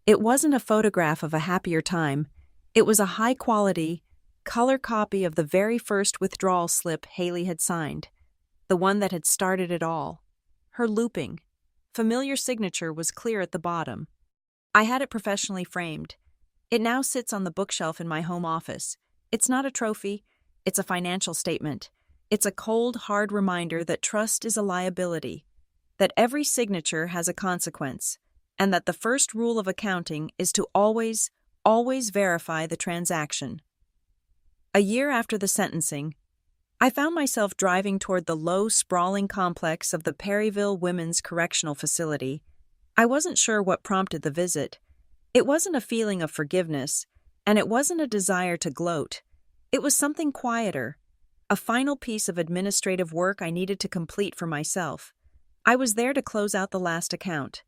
It wasn't a photograph of a happier time. It was a high-quality, color copy of the very first withdrawal slip Haley had signed, the one that had started it all. Her looping, familiar signature was clear at the bottom. I had it professionally framed. It now sits on the bookshelf in my home office. It's not a trophy, it's a financial statement. It's a cold, hard reminder that trust is a liability, that every signature has a consequence, and that the first rule of accounting is to always verify the transaction. A year after the sentencing, I found myself driving toward the low, sprawling complex of the Perryville Women's Correctional Facility. I wasn't sure what prompted the visit. It wasn't a feeling of forgiveness, and it wasn't a desire to gloat. It was something quieter, a final piece of administrative work I needed to complete for myself. I was there to close out the last account.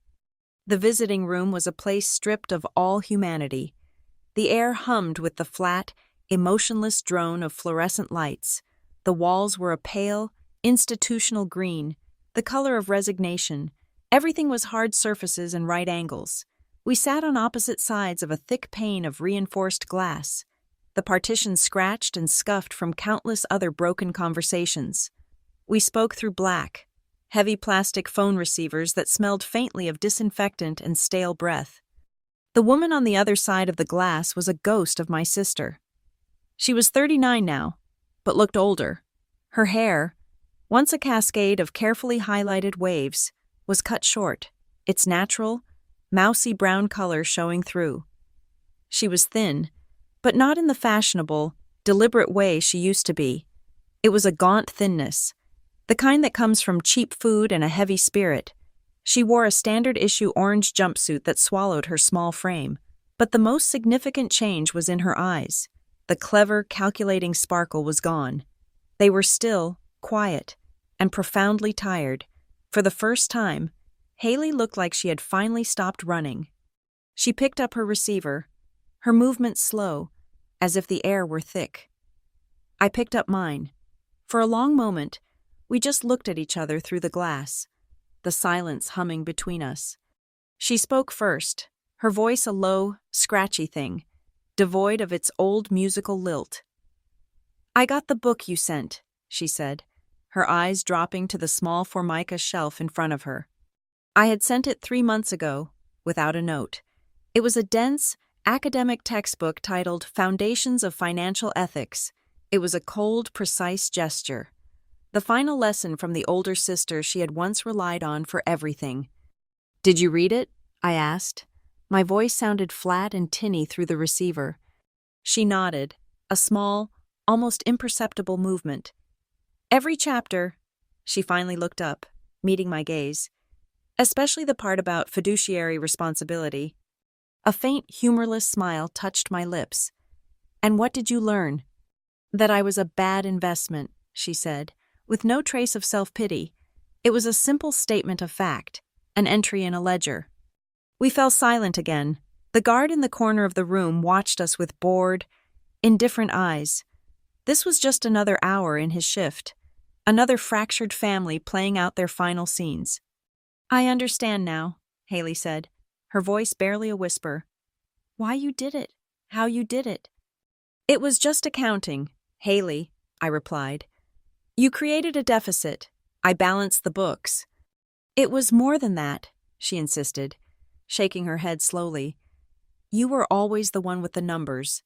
The visiting room was a place stripped of all humanity. The air hummed with the flat, emotionless drone of fluorescent lights. The walls were a pale, institutional green, the color of resignation. Everything was hard surfaces and right angles. We sat on opposite sides of a thick pane of reinforced glass, the partitions scratched and scuffed from countless other broken conversations. We spoke through black, heavy plastic phone receivers that smelled faintly of disinfectant and stale breath. The woman on the other side of the glass was a ghost of my sister. She was 39 now, but looked older. Her hair, once a cascade of carefully highlighted waves, was cut short, its natural, mousy brown color showing through. She was thin, but not in the fashionable, deliberate way she used to be. It was a gaunt thinness, the kind that comes from cheap food and a heavy spirit. She wore a standard-issue orange jumpsuit that swallowed her small frame, but the most significant change was in her eyes. The clever, calculating sparkle was gone. They were still, quiet, and profoundly tired. For the first time, Haley looked like she had finally stopped running. She picked up her receiver, her movements slow, as if the air were thick. I picked up mine. For a long moment, we just looked at each other through the glass, the silence humming between us. She spoke first, her voice a low, scratchy thing, devoid of its old musical lilt. "I got the book you sent," she said, her eyes dropping to the small formica shelf in front of her. I had sent it 3 months ago, without a note. It was a dense, academic textbook titled Foundations of Financial Ethics. It was a cold, precise gesture. The final lesson from the older sister she had once relied on for everything. "Did you read it?" I asked. My voice sounded flat and tinny through the receiver. She nodded, a small, almost imperceptible movement. "Every chapter." She finally looked up, meeting my gaze. "Especially the part about fiduciary responsibility." A faint, humorless smile touched my lips. "And what did you learn?" "That I was a bad investment," she said, with no trace of self-pity. It was a simple statement of fact, an entry in a ledger. We fell silent again. The guard in the corner of the room watched us with bored, indifferent eyes. This was just another hour in his shift, another fractured family playing out their final scenes. "I understand now," Haley said, her voice barely a whisper. "Why you did it, how you did it." "It was just accounting, Haley," I replied. "You created a deficit. I balanced the books." "It was more than that," she insisted, shaking her head slowly. "You were always the one with the numbers,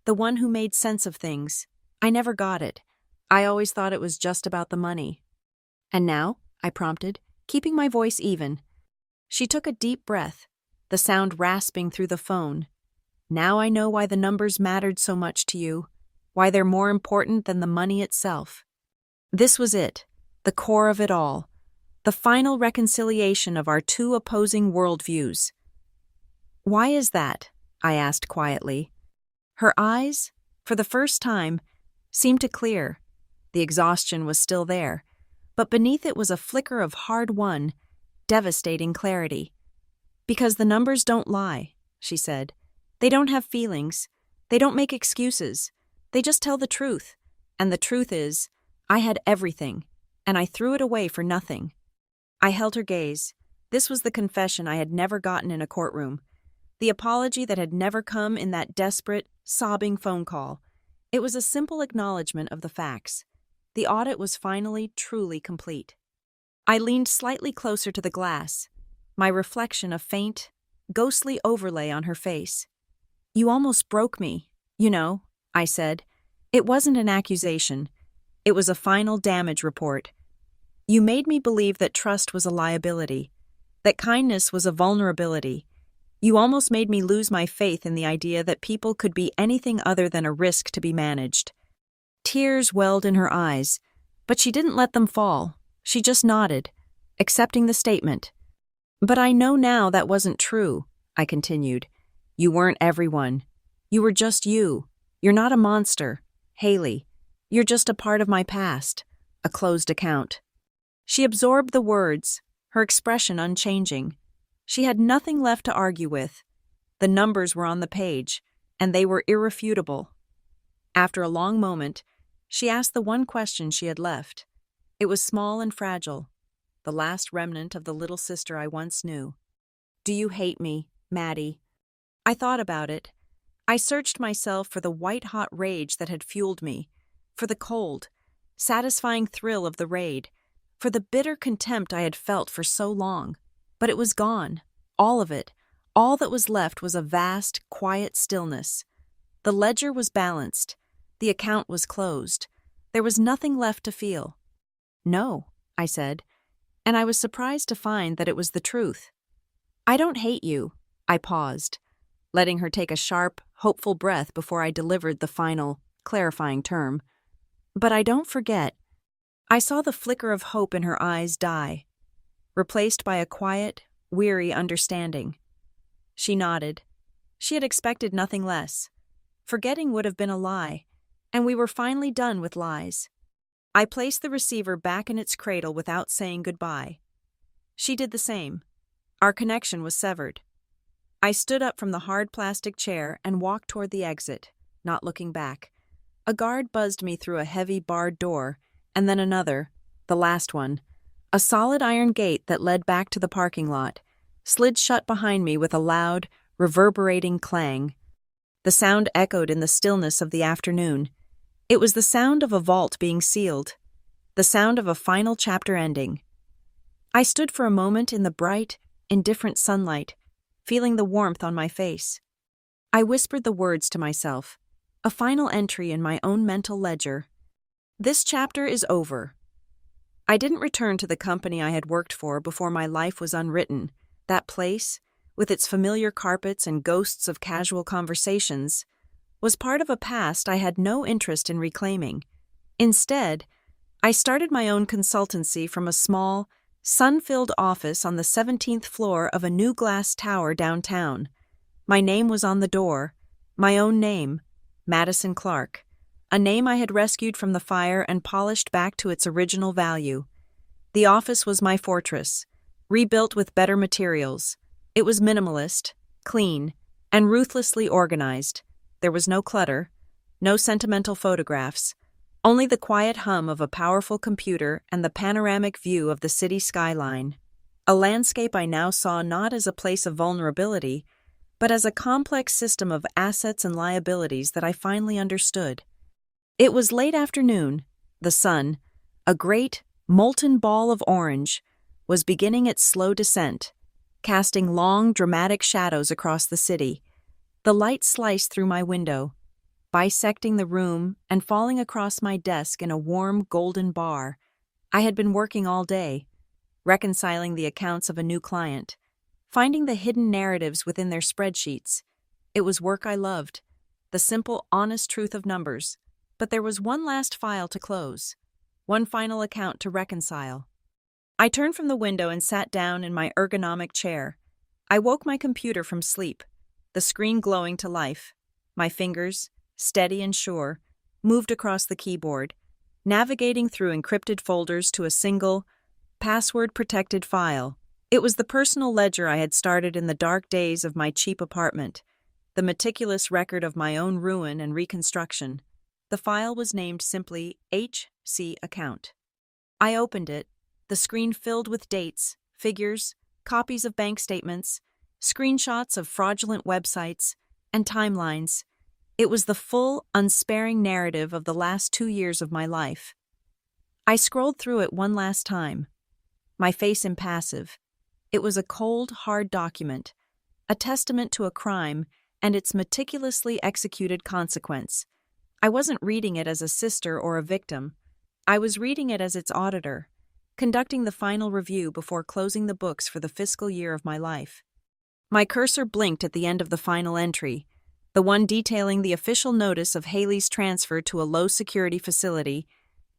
the one who made sense of things. I never got it. I always thought it was just about the money." "And now?" I prompted, keeping my voice even. She took a deep breath, the sound rasping through the phone. "Now I know why the numbers mattered so much to you, why they're more important than the money itself." This was it, the core of it all, the final reconciliation of our two opposing worldviews. "Why is that?" I asked quietly. Her eyes, for the first time, seemed to clear. The exhaustion was still there, but beneath it was a flicker of hard-won, devastating clarity. "Because the numbers don't lie," she said. "They don't have feelings. They don't make excuses. They just tell the truth. And the truth is, I had everything, and I threw it away for nothing." I held her gaze. This was the confession I had never gotten in a courtroom, the apology that had never come in that desperate, sobbing phone call. It was a simple acknowledgement of the facts. The audit was finally, truly complete. I leaned slightly closer to the glass, my reflection a faint, ghostly overlay on her face. "You almost broke me, you know," I said. "It wasn't an accusation. It was a final damage report. You made me believe that trust was a liability, that kindness was a vulnerability. You almost made me lose my faith in the idea that people could be anything other than a risk to be managed." Tears welled in her eyes, but she didn't let them fall. She just nodded, accepting the statement. "But I know now that wasn't true," I continued. "You weren't everyone. You were just you. You're not a monster, Haley. You're just a part of my past, a closed account." She absorbed the words, her expression unchanging. She had nothing left to argue with. The numbers were on the page, and they were irrefutable. After a long moment, she asked the one question she had left. It was small and fragile, the last remnant of the little sister I once knew. "Do you hate me, Maddie?" I thought about it. I searched myself for the white-hot rage that had fueled me, for the cold, satisfying thrill of the raid, for the bitter contempt I had felt for so long. But it was gone, all of it. All that was left was a vast, quiet stillness. The ledger was balanced. The account was closed. There was nothing left to feel. "No," I said, and I was surprised to find that it was the truth. "I don't hate you." I paused, letting her take a sharp, hopeful breath before I delivered the final, clarifying term. "But I don't forget." I saw the flicker of hope in her eyes die, replaced by a quiet, weary understanding. She nodded. She had expected nothing less. Forgetting would have been a lie, and we were finally done with lies. I placed the receiver back in its cradle without saying goodbye. She did the same. Our connection was severed. I stood up from the hard plastic chair and walked toward the exit, not looking back. A guard buzzed me through a heavy barred door, and then another, the last one. A solid iron gate that led back to the parking lot slid shut behind me with a loud, reverberating clang. The sound echoed in the stillness of the afternoon. It was the sound of a vault being sealed, the sound of a final chapter ending. I stood for a moment in the bright, indifferent sunlight, feeling the warmth on my face. I whispered the words to myself, a final entry in my own mental ledger. This chapter is over. I didn't return to the company I had worked for before my life was unwritten. That place, with its familiar carpets and ghosts of casual conversations, was part of a past I had no interest in reclaiming. Instead, I started my own consultancy from a small, sun-filled office on the 17th floor of a new glass tower downtown. My name was on the door, my own name, Madison Clark, a name I had rescued from the fire and polished back to its original value. The office was my fortress, rebuilt with better materials. It was minimalist, clean, and ruthlessly organized. There was no clutter, no sentimental photographs, only the quiet hum of a powerful computer and the panoramic view of the city skyline. A landscape I now saw not as a place of vulnerability, but as a complex system of assets and liabilities that I finally understood. It was late afternoon. The sun, a great, molten ball of orange, was beginning its slow descent, casting long, dramatic shadows across the city. The light sliced through my window, bisecting the room and falling across my desk in a warm, golden bar. I had been working all day, reconciling the accounts of a new client, finding the hidden narratives within their spreadsheets. It was work I loved, the simple, honest truth of numbers. But there was one last file to close, one final account to reconcile. I turned from the window and sat down in my ergonomic chair. I woke my computer from sleep, the screen glowing to life. My fingers, steady and sure, moved across the keyboard, navigating through encrypted folders to a single, password-protected file. It was the personal ledger I had started in the dark days of my cheap apartment, the meticulous record of my own ruin and reconstruction. The file was named simply HC Account. I opened it, the screen filled with dates, figures, copies of bank statements, screenshots of fraudulent websites, and timelines. It was the full, unsparing narrative of the last 2 years of my life. I scrolled through it one last time, my face impassive. It was a cold, hard document, a testament to a crime and its meticulously executed consequence. I wasn't reading it as a sister or a victim. I was reading it as its auditor, conducting the final review before closing the books for the fiscal year of my life. My cursor blinked at the end of the final entry, the one detailing the official notice of Haley's transfer to a low-security facility.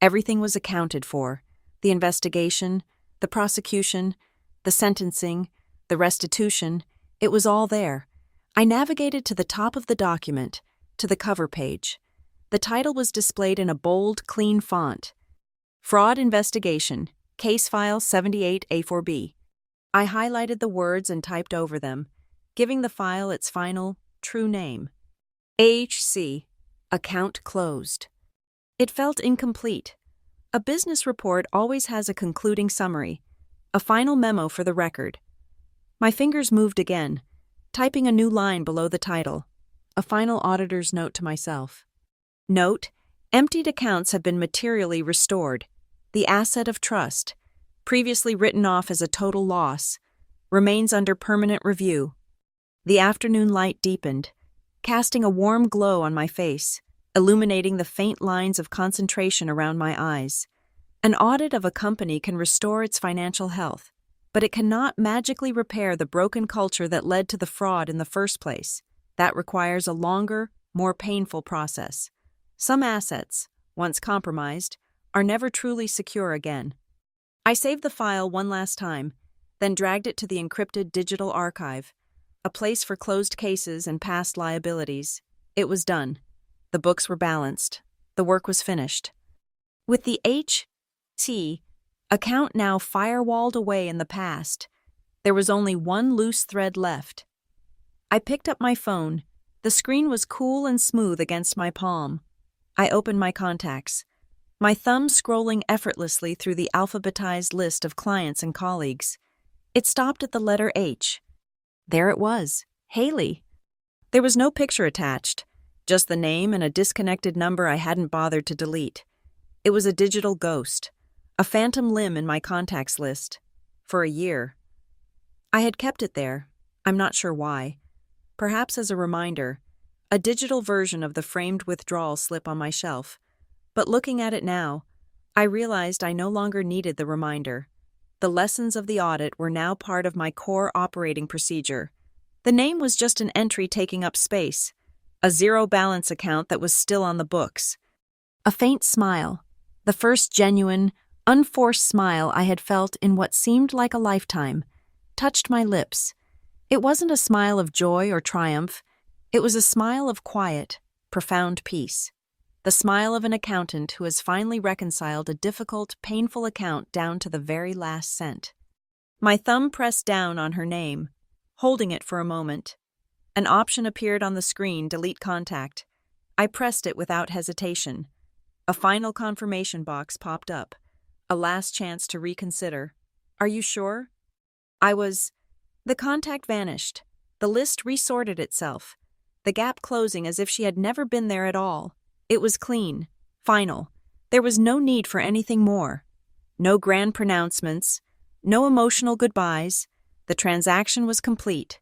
Everything was accounted for: the investigation, the prosecution, the sentencing, the restitution. It was all there. I navigated to the top of the document, to the cover page. The title was displayed in a bold, clean font: Fraud Investigation, Case File 78A4B. I highlighted the words and typed over them, giving the file its final, true name: AHC, Account Closed. It felt incomplete. A business report always has a concluding summary, a final memo for the record. My fingers moved again, typing a new line below the title, a final auditor's note to myself. Note: emptied accounts have been materially restored. The asset of trust, previously written off as a total loss, remains under permanent review. The afternoon light deepened, casting a warm glow on my face, illuminating the faint lines of concentration around my eyes. An audit of a company can restore its financial health, but it cannot magically repair the broken culture that led to the fraud in the first place. That requires a longer, more painful process. Some assets, once compromised, are never truly secure again. I saved the file one last time, then dragged it to the encrypted digital archive, a place for closed cases and past liabilities. It was done. The books were balanced. The work was finished. With the HT account now firewalled away in the past, there was only one loose thread left. I picked up my phone. The screen was cool and smooth against my palm. I opened my contacts, my thumb scrolling effortlessly through the alphabetized list of clients and colleagues. It stopped at the letter H. There it was, Haley. There was no picture attached, just the name and a disconnected number I hadn't bothered to delete. It was a digital ghost, a phantom limb in my contacts list. For a year. I had kept it there, I'm not sure why. Perhaps as a reminder, a digital version of the framed withdrawal slip on my shelf. But looking at it now, I realized I no longer needed the reminder. The lessons of the audit were now part of my core operating procedure. The name was just an entry taking up space, a zero balance account that was still on the books. A faint smile, the first genuine, unforced smile I had felt in what seemed like a lifetime, touched my lips. It wasn't a smile of joy or triumph. It was a smile of quiet, profound peace. The smile of an accountant who has finally reconciled a difficult, painful account down to the very last cent. My thumb pressed down on her name, holding it for a moment. An option appeared on the screen, delete contact. I pressed it without hesitation. A final confirmation box popped up. A last chance to reconsider. Are you sure? The contact vanished. The list resorted itself, the gap closing as if she had never been there at all. It was clean, final. There was no need for anything more. No grand pronouncements, no emotional goodbyes. The transaction was complete.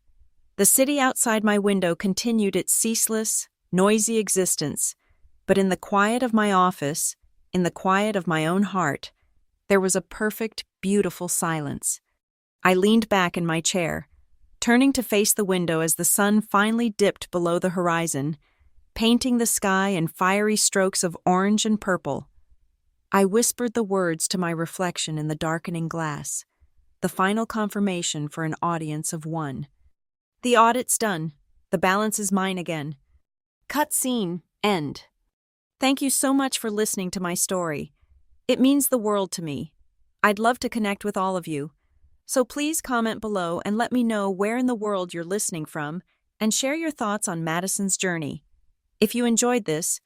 The city outside my window continued its ceaseless, noisy existence, but in the quiet of my office, in the quiet of my own heart, there was a perfect, beautiful silence. I leaned back in my chair, turning to face the window as the sun finally dipped below the horizon, painting the sky in fiery strokes of orange and purple. I whispered the words to my reflection in the darkening glass, the final confirmation for an audience of one. The audit's done. The balance is mine again. Cut scene, end. Thank you so much for listening to my story. It means the world to me. I'd love to connect with all of you. So please comment below and let me know where in the world you're listening from and share your thoughts on Madison's journey. If you enjoyed this,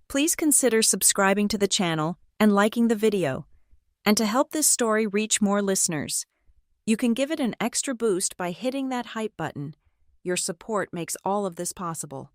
please consider subscribing to the channel and liking the video. And to help this story reach more listeners, you can give it an extra boost by hitting that hype button. Your support makes all of this possible.